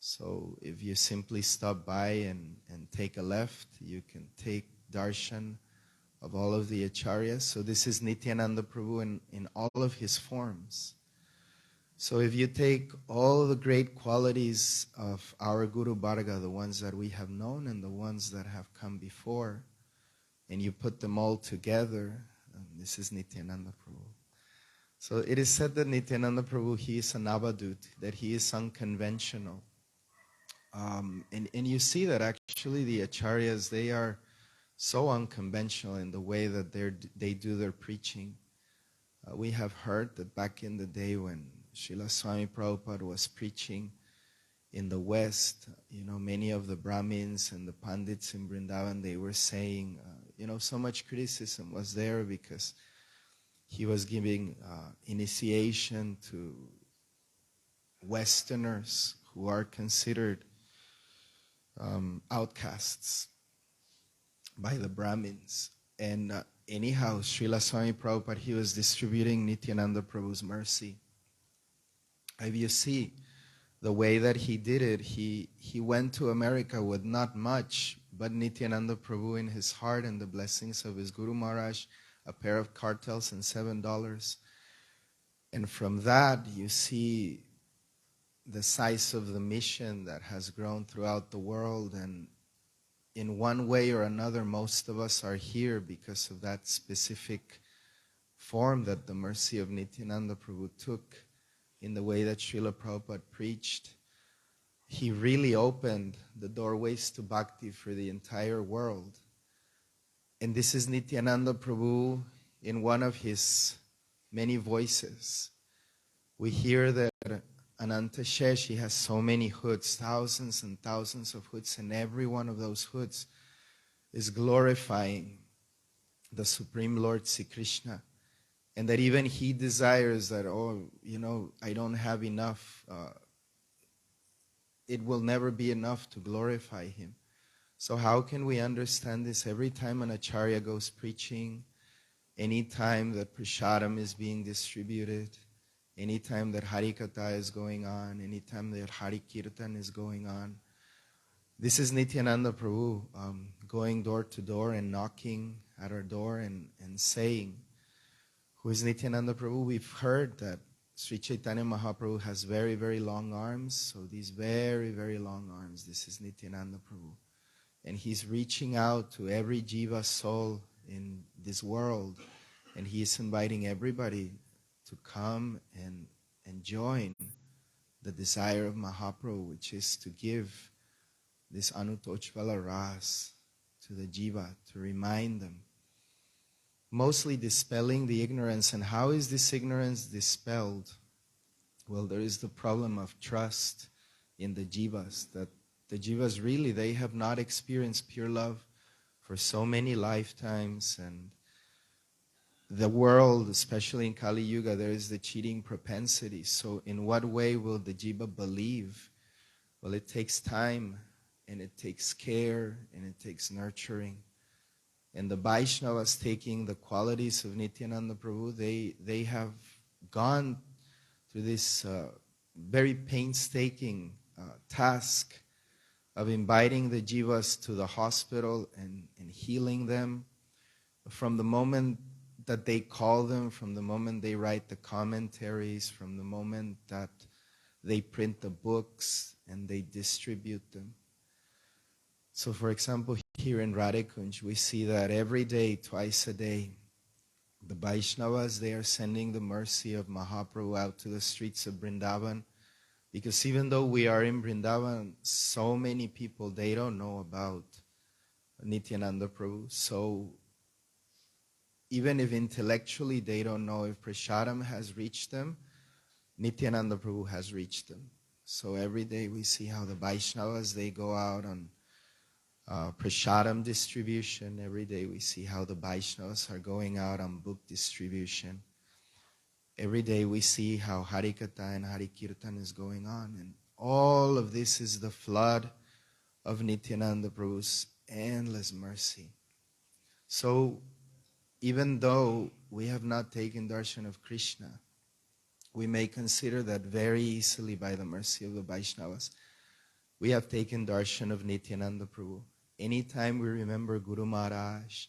So if you simply stop by and take a left, you can take darshan of all of the acharyas. So this is Nityananda Prabhu in all of his forms. So if you take all the great qualities of our Guru Varga, the ones that we have known and the ones that have come before, and you put them all together, this is Nityananda Prabhu. So it is said that Nityananda Prabhu, he is an avadut, that he is unconventional. And you see that actually the acharyas, they are so unconventional in the way that they do their preaching. We have heard that back in the day when Srila Swami Prabhupada was preaching in the West, many of the Brahmins and the Pandits in Vrindavan, they were saying, so much criticism was there because he was giving initiation to Westerners who are considered outcasts by the Brahmins. And anyhow, Srila Swami Prabhupada, he was distributing Nityananda Prabhu's mercy. If you see the way that he did it, he went to America with not much, but Nityananda Prabhu in his heart and the blessings of his Guru Maharaj, a pair of cartels and $7. And from that, you see the size of the mission that has grown throughout the world. And in one way or another, most of us are here because of that specific form that the mercy of Nityananda Prabhu took in the way that Srila Prabhupada preached. He really opened the doorways to Bhakti for the entire world. And this is Nityananda Prabhu in one of his many voices. We hear that Ananta Shesh, he has so many hoods, thousands and thousands of hoods, and every one of those hoods is glorifying the Supreme Lord Sri Krishna. And that even he desires that, I don't have enough. It will never be enough to glorify him. So how can we understand this? Every time an acharya goes preaching, any time that prasadam is being distributed, any time that harikatha is going on, any time that hari kirtan is going on, this is Nityananda Prabhu going door to door and knocking at our door and saying, who is Nityananda Prabhu? We've heard that Sri Chaitanya Mahaprabhu has very, very long arms. So these very, very long arms, this is Nityananda Prabhu. And he's reaching out to every jiva soul in this world. And he's inviting everybody to come and join the desire of Mahaprabhu, which is to give this Anutochvala Ras to the jiva, to remind them. Mostly dispelling the ignorance. And how is this ignorance dispelled? Well, there is the problem of trust in the jivas, that the jivas really, they have not experienced pure love for so many lifetimes. And the world, especially in Kali Yuga, there is the cheating propensity. So in what way will the jiva believe? Well, it takes time, and it takes care, and it takes nurturing. And the Vaishnavas, taking the qualities of Nityananda Prabhu, they have gone through this very painstaking task of inviting the jivas to the hospital and healing them. From the moment that they call them, from the moment they write the commentaries, from the moment that they print the books and they distribute them. So for example, here in Radhakunj, we see that every day, twice a day, the Vaishnavas, they are sending the mercy of Mahaprabhu out to the streets of Vrindavan. Because even though we are in Vrindavan, so many people, they don't know about Nityananda Prabhu. So even if intellectually they don't know if prasadam has reached them, Nityananda Prabhu has reached them. So every day we see how the Vaishnavas, they go out on prasadam distribution. Every day we see how the Vaishnavas are going out on book distribution. Every day we see how Harikatha and Harikirtan is going on. And all of this is the flood of Nityananda Prabhu's endless mercy. So even though we have not taken darshan of Krishna, we may consider that very easily by the mercy of the Vaishnavas. We have taken darshan of Nityananda Prabhu. Anytime we remember Guru Maharaj,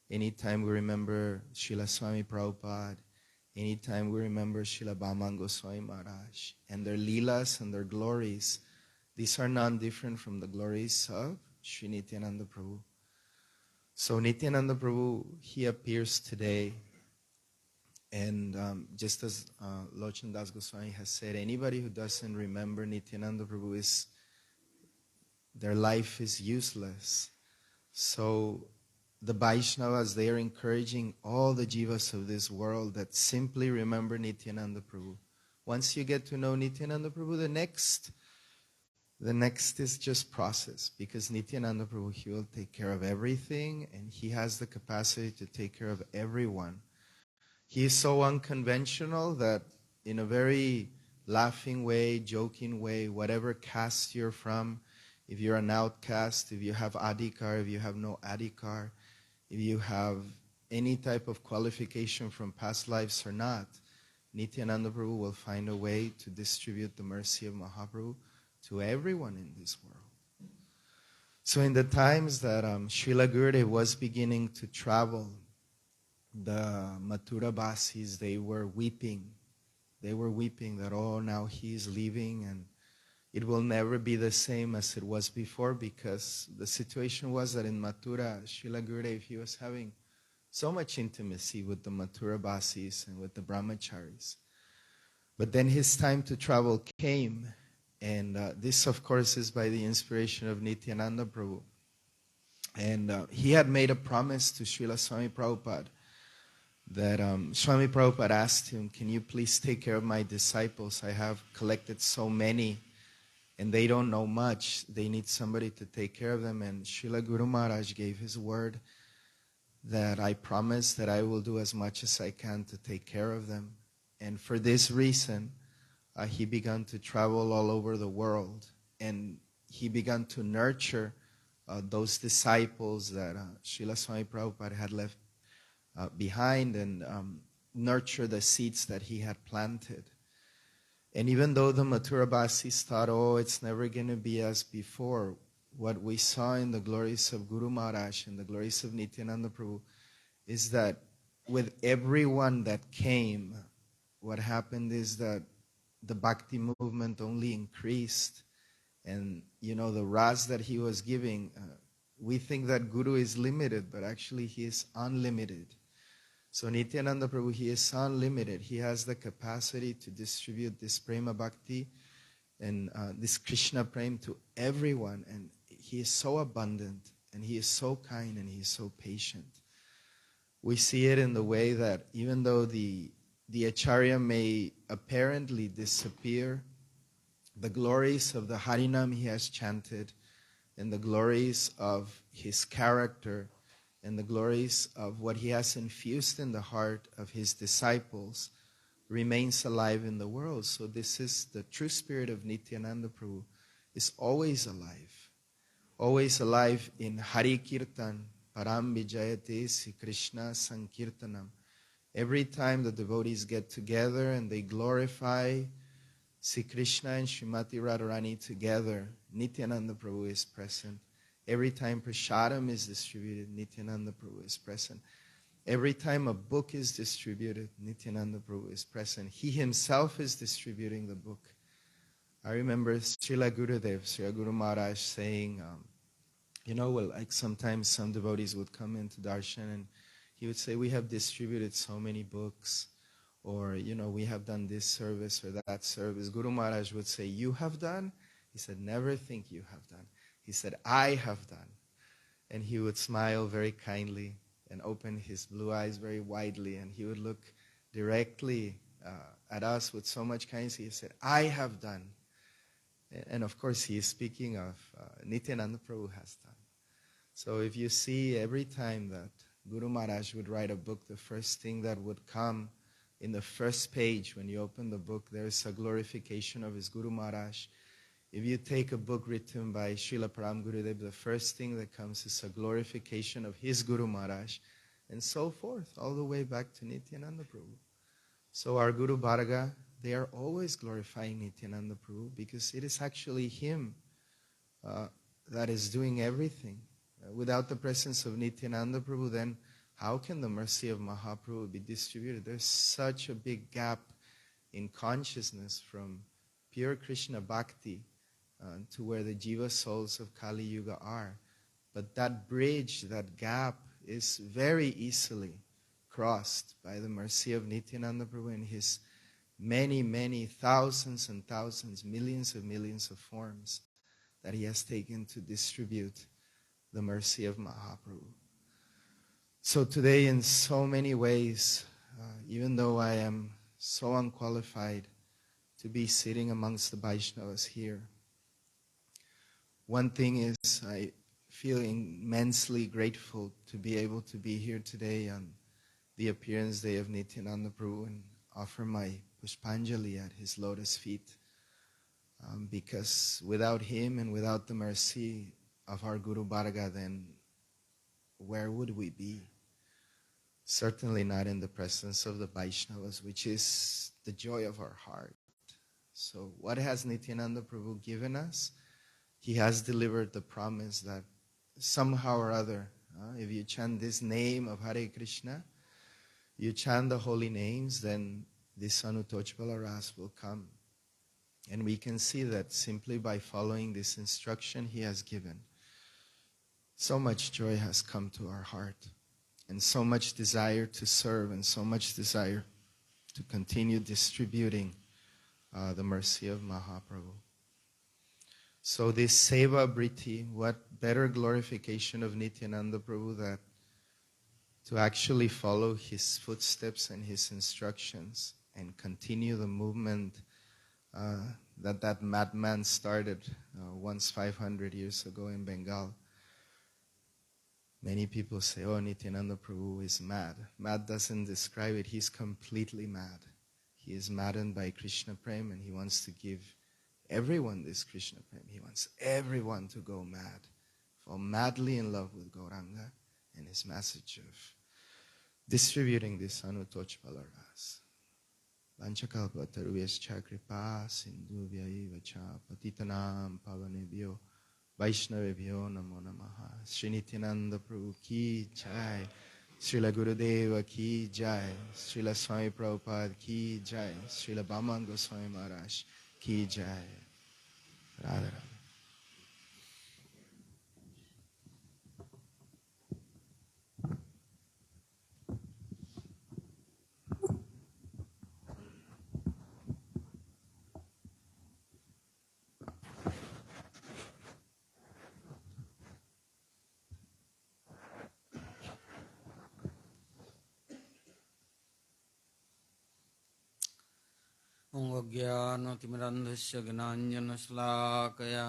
anytime we remember Srila Swami Prabhupada, anytime we remember Srila Bhaman Goswami Maharaj, and their leelas and their glories, these are none different from the glories of Sri Nityananda Prabhu. So Nityananda Prabhu, he appears today, and just as Lochan Das Goswami has said, anybody who doesn't remember Nityananda Prabhu, their life is useless. So the Vaishnavas, they are encouraging all the jivas of this world that simply remember Nityananda Prabhu. Once you get to know Nityananda Prabhu, the next is just process, because Nityananda Prabhu, he will take care of everything, and he has the capacity to take care of everyone. He is so unconventional that in a very laughing way, joking way, whatever caste you're from, if you're an outcast, if you have adhikar, if you have no adhikar, if you have any type of qualification from past lives or not, Nityananda Prabhu will find a way to distribute the mercy of Mahaprabhu to everyone in this world. So in the times that Srila Gurudev was beginning to travel, the Mathura Basis, they were weeping. They were weeping that, oh, now he is leaving and it will never be the same as it was before, because the situation was that in Mathura, Srila Gurudev, he was having so much intimacy with the Mathura Basis and with the Brahmacharis. But then his time to travel came, and this, of course, is by the inspiration of Nityananda Prabhu. And he had made a promise to Srila Swami Prabhupada that Swami Prabhupada asked him, can you please take care of my disciples? I have collected so many, and they don't know much. They need somebody to take care of them. And Srila Guru Maharaj gave his word that I promise that I will do as much as I can to take care of them. And for this reason, he began to travel all over the world, and he began to nurture those disciples that Srila Swami Prabhupada had left behind, and nurture the seeds that he had planted. And even though the Mathura Basis thought, oh, it's never going to be as before, what we saw in the glories of Guru Maharaj and the glories of Nityananda Prabhu is that with everyone that came, what happened is that the Bhakti movement only increased. And, you know, the ras that he was giving, we think that Guru is limited, but actually he is unlimited. So Nityananda Prabhu, he is unlimited. He has the capacity to distribute this Prema Bhakti and this Krishna Prem to everyone. And he is so abundant, and he is so kind, and he is so patient. We see it in the way that even though the Acharya may apparently disappear, the glories of the Harinam he has chanted, and the glories of his character, and the glories of what he has infused in the heart of his disciples remains alive in the world. So this is the true spirit of Nityananda Prabhu, is always alive in Hari Kirtan, Param Vijayate Sri Krishna Sankirtanam. Every time the devotees get together and they glorify Sri Krishna and Srimati Radharani together, Nityananda Prabhu is present. Every time prasadam is distributed, Nityananda Prabhu is present. Every time a book is distributed, Nityananda Prabhu is present. He himself is distributing the book. I remember Srila Gurudev, Srila Guru Maharaj saying, like sometimes some devotees would come into darshan and he would say, we have distributed so many books, or, we have done this service or that service. Guru Maharaj would say, you have done? He said, never think you have done. He said, I have done. And he would smile very kindly and open his blue eyes very widely, and he would look directly at us with so much kindness. He said, I have done. And of course, he is speaking of Nityananda Prabhu has done. So if you see every time that Guru Maharaj would write a book, the first thing that would come in the first page when you open the book, there is a glorification of his Guru Maharaj. If you take a book written by Srila Param Gurudev, the first thing that comes is a glorification of his Guru Maharaj, and so forth, all the way back to Nityananda Prabhu. So our Guru Bharga, they are always glorifying Nityananda Prabhu, because it is actually him that is doing everything. Without the presence of Nityananda Prabhu, then how can the mercy of Mahaprabhu be distributed? There's such a big gap in consciousness from pure Krishna Bhakti to where the Jiva souls of Kali Yuga are. But that bridge, that gap, is very easily crossed by the mercy of Nityananda Prabhu in his many, many thousands and thousands, millions of forms that he has taken to distribute the mercy of Mahaprabhu. So today, in so many ways, even though I am so unqualified to be sitting amongst the Vaishnavas here, one thing is I feel immensely grateful to be able to be here today on the appearance day of Nityananda Prabhu and offer my Pushpanjali at his lotus feet. Because without him and without the mercy of our Guru Bharga, then where would we be? Certainly not in the presence of the Vaishnavas, which is the joy of our heart. So what has Nityananda Prabhu given us? He has delivered the promise that somehow or other, if you chant this name of Hare Krishna, you chant the holy names, then this Anutochpala Ras will come. And we can see that simply by following this instruction he has given, so much joy has come to our heart, and so much desire to serve, and so much desire to continue distributing the mercy of Mahaprabhu. So this Seva Briti, what better glorification of Nityananda Prabhu that to actually follow his footsteps and his instructions and continue the movement that madman started once 500 years ago in Bengal. Many people say, oh, Nityananda Prabhu is mad. Mad doesn't describe it. He's completely mad. He is maddened by Krishna Prem, and he wants to give everyone this Krishna Prem. He wants everyone to go mad, fall madly in love with Gauranga and his message of distributing this Anutochpala Ras. Vanchakalpa tarubhyascha kripa sindhubhyaiva cha patitanam pavanebhyo Vaishnavebhyo namo namaha. Sri Nityananda Prabhu ki jai. Srila Gurudeva ki jai. Srila Swami Prabhupada ki jai. Srila Bhaman Goswami Maharaj ki jai. Radha Radha. ज्ञानतिमिरन्धस्य ज्ञानाञ्जनशलाकया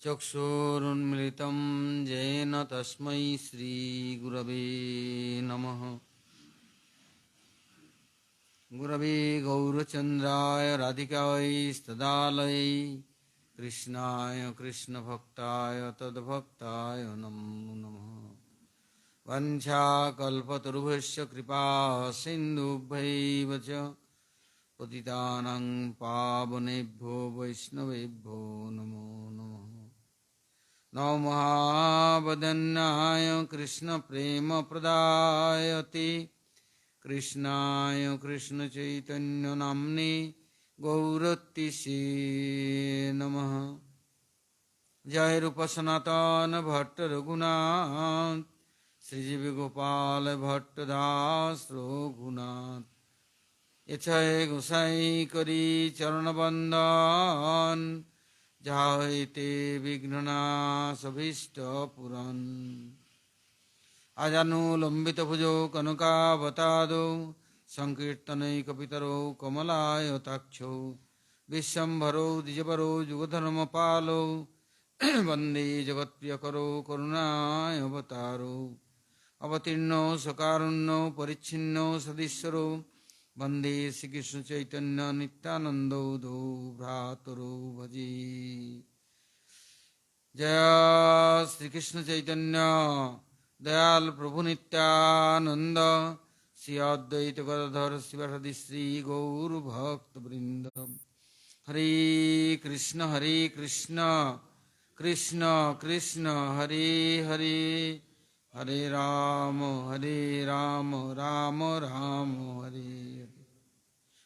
चक्षुरुन्मिलितं येन तस्मै श्रीगुरवे नमः। गुरवे गौरचन्द्राय राधिकायै कृष्णाय कृष्णभक्ताय तद्भक्ताय नमो नमः। वञ्चाकल्पतरुभ्यश्च कृपा सिन्धुभ्यैव च पतितानां पावनेभ्यो वैष्णवेभ्यो नमो नमः। नमो महावदन्याय कृष्णप्रेमप्रदायते कृष्णाय कृष्णचैतन्यनाम्ने गौरतिसे नमः। जय रूप सनातन भट्ट रघुनाथ श्रीजीव गोपाल भट्टदास रघुनाथ इच्छाय गोसाई करी चरण बंदन जायते विघ्ननाश भीष्ट पुराण। आजानुलंबित भुजो कनकावतादो संकीर्तनैकपितरो कमलायताक्षो विश्वम्भरो द्विजपरो युगधर्मपालो वंदे जगत्प्रियकरो करुणावतारो अवतीर्णो सकारुण्यो परिच्छिन्नो सदीश्वरो वंदे श्रीकृष्ण चैतन्य नित्यानंदो दो भ्रातरो भजे। जय श्रीकृष्ण चैतन्य दयाल प्रभु नित्यानंद श्री अद्वैत गदाधर शिवासादि श्री गौर भक्त वृंद। हरे कृष्ण कृष्ण कृष्ण हरे हरे हरे राम राम राम हरे हरे।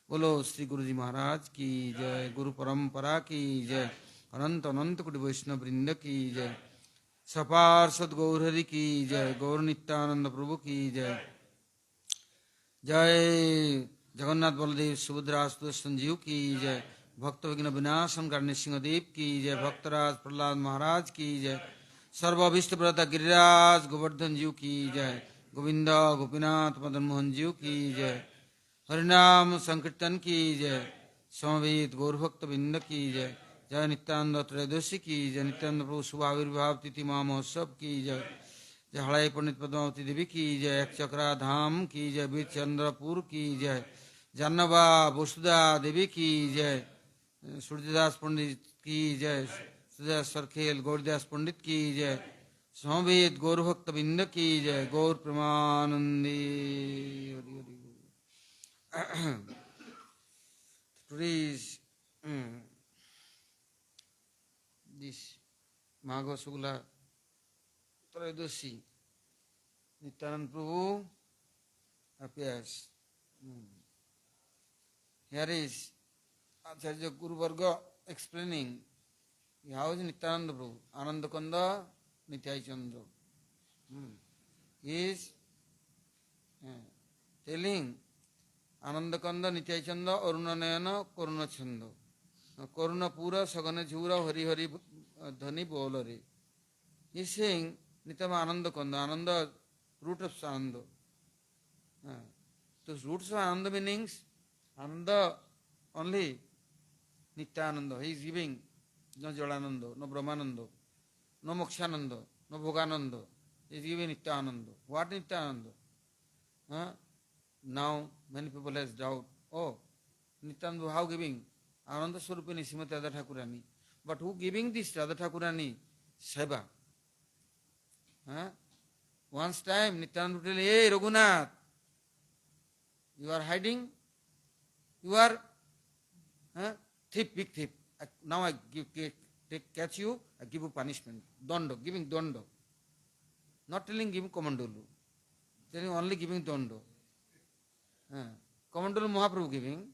बोलो श्री गुरु जी महाराज की जय। गुरु परंपरा की जय। अनंत अनंत कोटि वैष्णव वृंद की जय। सपार्षद गौरहरि की जय। गौर नित्यानंद प्रभु की जय। जय जगन्नाथ बलदेव सुभद्रा संजीव की जय। भक्त विघ्न विनाशन करने सिंहदेव की जय। भक्तराज प्रहलाद महाराज की जय। सर्वाभिष्ट व्रता गिरिराज गोवर्धन जीव की जय। गोविंदा गोपीनाथ मदन मोहन जी की जय। हरिनाम संकीर्तन की जय। समवेत गौरभक्त बिंद की जय। जय नित्यानंद त्रयोदशी की जय। नित्यानंद प्रभु शुभ आविर्भाव तिथि महोत्सव की जय। जय हड़ाई पंडित पद्मावती देवी की जय। एक चक्रा धाम की जय। बीर चंद्रपुर की जय। जानवा वसुधा देवी की जय। सूर्यदास पंडित की जय। सूर्यदास सरखेल गौरदास पंडित की जय। समवेत गौरभक्त बिंद की जय। गौर Premanandi Hari Hari. Today is this Magha Sugla Traedashi. Nityananda Prabhu appears. Here is Acharya Guru Varga explaining how is Nityananda Prabhu, Ananda Kanda, Nityai Chandra. He is telling Ananda Kanda, Nityai Chandra, Aruna Nayana, Karuna Chanda. Karuna Pura, Sagana Jura, Hari Hari Dhani Bolare. He is saying Nityama Ananda Kanda, Ananda, root of Ananda. Those roots of Ananda meanings, Ananda only Nityananda. He is giving no Jalananda, no Brahmananda, no Mokshananda, no Bhogananda. He is giving Nityananda. What Nityananda? Now many people has doubt. Oh, Nityananda, how giving? Ananda Swarupini Srimati Radha Thakurani. But who giving this Radha Thakurani? Seva. Once time Nityananda will tell, hey Raghunath, you are hiding, you are thief, big thief. Now I catch you, I give you punishment. Dondo, giving dondo. Not telling giving commandolu. Telling only giving dondo. Commandolu Mahaprabhu giving,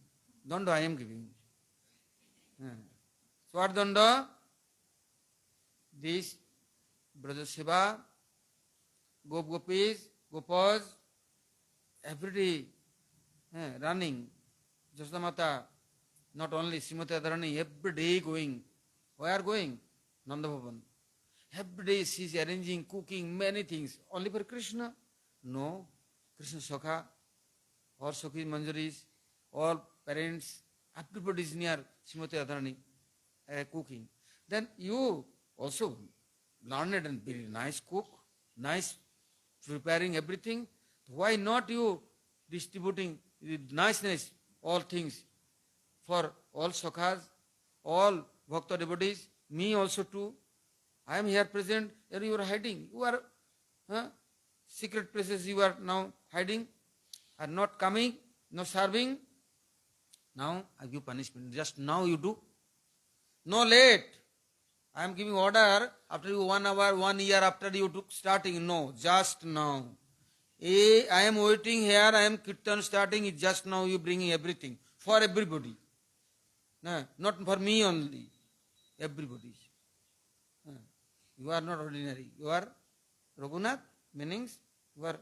dondo I am giving. So what dondo? This Braja Seva, Gopis, Gopas, every day running. Jasodamata, not only Srimati Radharani, every day going. Where going? Nanda Bhavan. Every day she is arranging, cooking, many things. Only for Krishna? No. Krishna Sakha, all Sakhi Manjaris, all parents, everybody is near Srimati Radharani cooking. Then you also learned and very nice cook, nice preparing everything. Why not you distributing with niceness all things for all Sakhas, all Bhakta devotees, me also too. I am here present, and you are hiding. You are secret places you are now hiding, are not coming, not serving. Now I give punishment. Just now you do. No late. I am giving order after you 1 hour, 1 year after you took starting. No, just now. I am waiting here, I am kirtan starting, it's just now you bringing everything. For everybody. No, not for me only. Everybody. You are not ordinary. You are Raghunath, meanings you are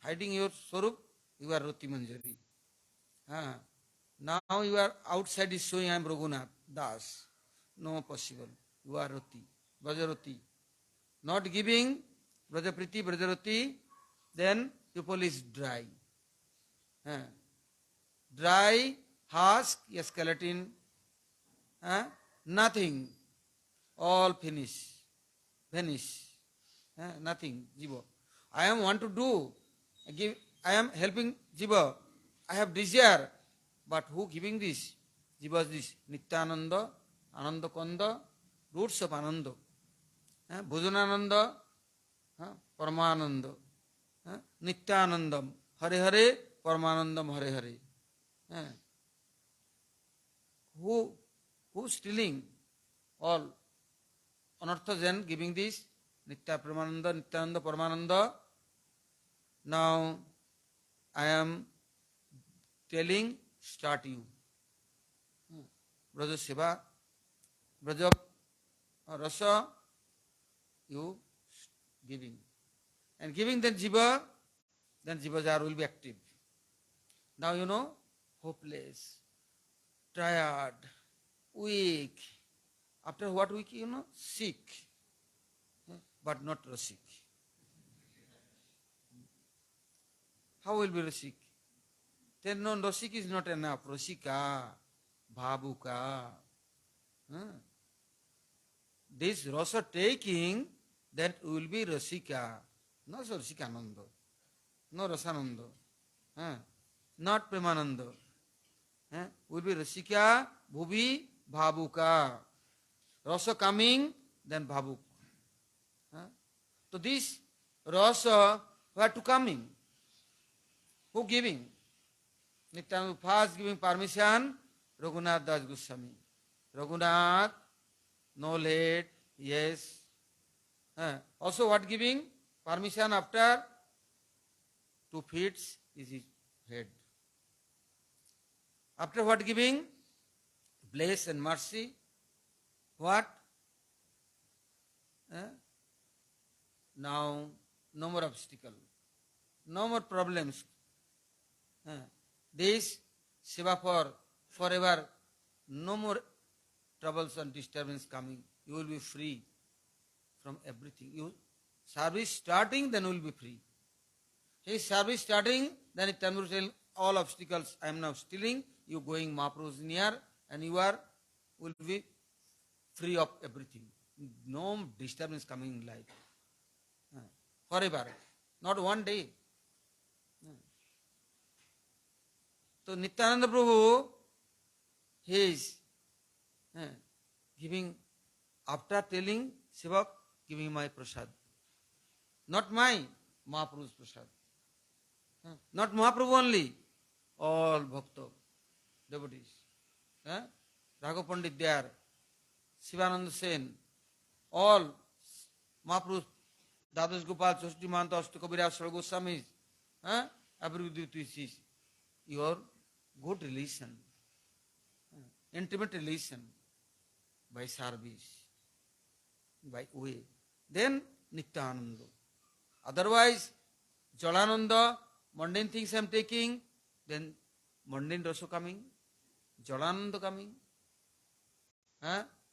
hiding your Swarup, you are Rati Manjari. Now you are outside is showing I am Raghunath, Das. No possible. You are Rati, Brajarati. Not giving Brajapriti, Brajarati, then people is dry. Dry, husk, skeleton, nothing. All finish, vanish. Nothing, Jiva. I am want to do, I am helping Jiva. I have desire. But who giving this? Jiva is this. Nityananda, Ananda Kanda, roots of Ananda. Bhujanananda, Paramananda. Nityanandam, Hare Hare, Paramanandam, Hare Hare. Who stealing all Anartha Zen giving this? Nitya Premananda, Nityananda, Paramananda. Now I am telling, start you. Braja Seva, Braja Rasa, you giving. And giving then Jiva jar will be active. Now you know, hopeless, tired, weak. After what week, you know? Sick. But not Rasik. How will be Rasik? Then no, Rasik is not enough. Rasika, Bhabuka. This rasa taking, that will be Rasika. Not Rasikananda. No Rasananda. Not Premananda. Will be Rasika, Bhubi, Bhabuka. Rasa coming, then Bhabuk. So this rasa, where to coming? Who giving? Nityananda first giving permission, Raghunath Das Goswami. Raghunath, no late, yes. Also what giving? Permission after 2 feet is his head. After what giving? Bless and mercy. What? Now, no more obstacle. No more problems. This Shiva for forever, no more troubles and disturbance coming. You will be free from everything. You service starting, then you will be free. His service starting, then it will tell all obstacles I am now stealing. You going Mahaprabhu's near, and you will be free of everything. No disturbance coming in life. Forever, not one day. So Nityananda Prabhu, he is giving, after telling Shiva, giving my prasad. Not my, Mahaprabhu's prasad. Not Mahaprabhu only, all bhakta, devotees. Raghav Pandit there, Shivananda Sen, all Mahaprabhu, Dadas Gopal, Choshti Mahanta, Ashtakabira, Sarva Goswamis, everybody is your good relation, intimate relation, by service, by way. Then Nityananda. Otherwise, Jalananda, mundane things I am taking, then mundane rasa coming, Jalananda coming,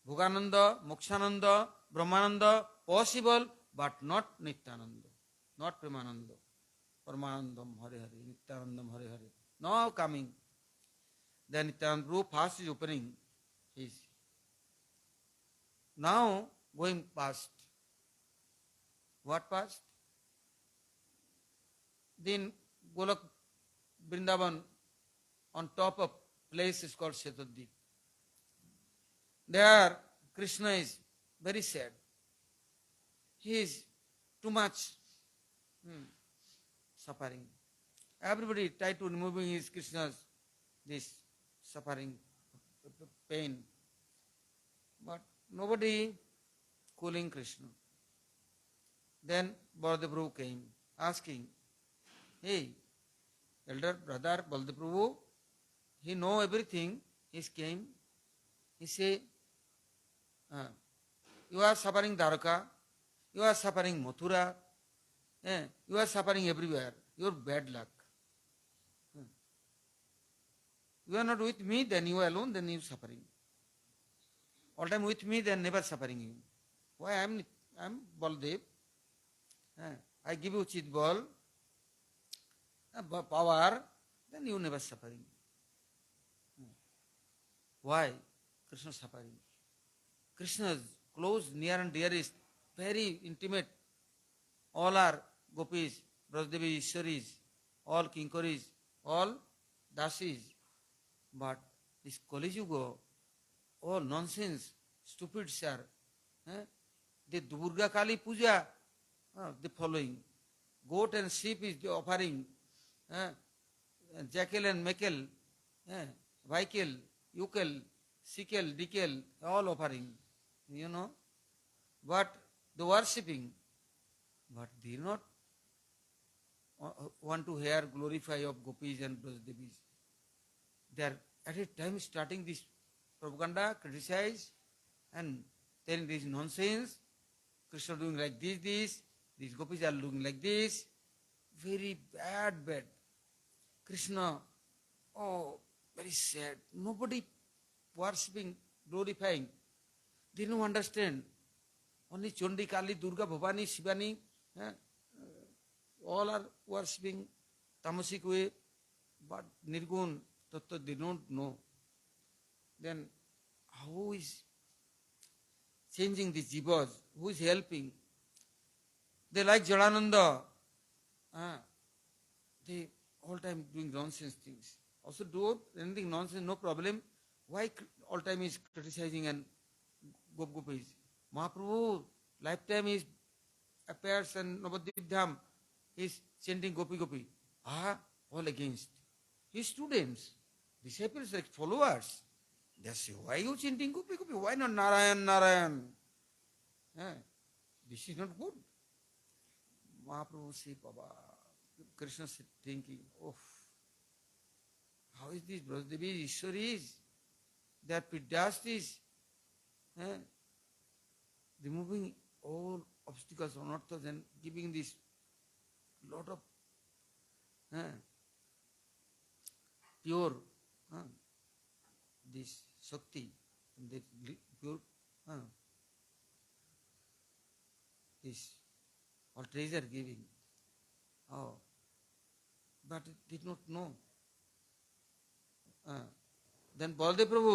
Bhogananda, Mokshananda, Brahmananda, possible, but not Nityananda, not Premananda. Paramanandam Hare Hare, Nityanandam Hare Hare. Now coming. Then Nityananda Prabhu first is opening his. Now going past. What past? Then Golak Vrindavan, on top of place is called Shetadip. There Krishna is very sad. He is too much suffering. Everybody try to removing his Krishna's this suffering, pain. But nobody cooling Krishna. Then Baladev Prabhu came asking, hey, elder brother Baladev Prabhu, he know everything. He came, he say, you are suffering Dwarka, you are suffering Mathura, you are suffering everywhere. Your bad luck. You are not with me, then you are alone, then you are suffering. All time with me, then never suffering you. Why I am Baladev? I give you chit ball, power, then you never suffering. Why? Krishna suffering. Krishna's close, near and dearest, very intimate. All are gopis, Brajdevi, Ishwaris, all kinkaris, all dasis. But this Kali Yuga, all nonsense, stupid sir. The Durga Kali Puja, the following. Goat and sheep is the offering. Jackal and Mekel, Vaikel, Ukel, Sikel, Dikel, all offering. You know. But the worshipping, but they not want to hear glorify of gopis and brajdevis. They are at a time starting this propaganda, criticize, and telling this nonsense. Krishna doing like this, these gopis are doing like this. Very bad. Krishna, oh, very sad. Nobody worshipping, glorifying. They don't understand. Only Chondi, Kali, Durga, Bhavani, Shivani, all are worshipping tamasic way, but Nirgun Tattva they don't know. Then how is changing the jivas? Who is helping? They like Jalananda. They all time doing nonsense things. Also do anything nonsense, no problem. Why all time is criticizing and gopis? Mahaprabhu lifetime is appears and Navadvip Dham is chanting gopi gopi. All against. His students, disciples, like followers. They say, why you chanting gopi gopi? Why not Narayan, Narayan? This is not good. Mahaprabhu said, Baba, Krishna said, thinking, oh, how is this? Brajadevi Ishwari is. They are Pidyastis. Removing all obstacles, anarthas, and giving this lot of pure this Shakti, this pure this or treasure giving. But it did not know. Then Baladev Prabhu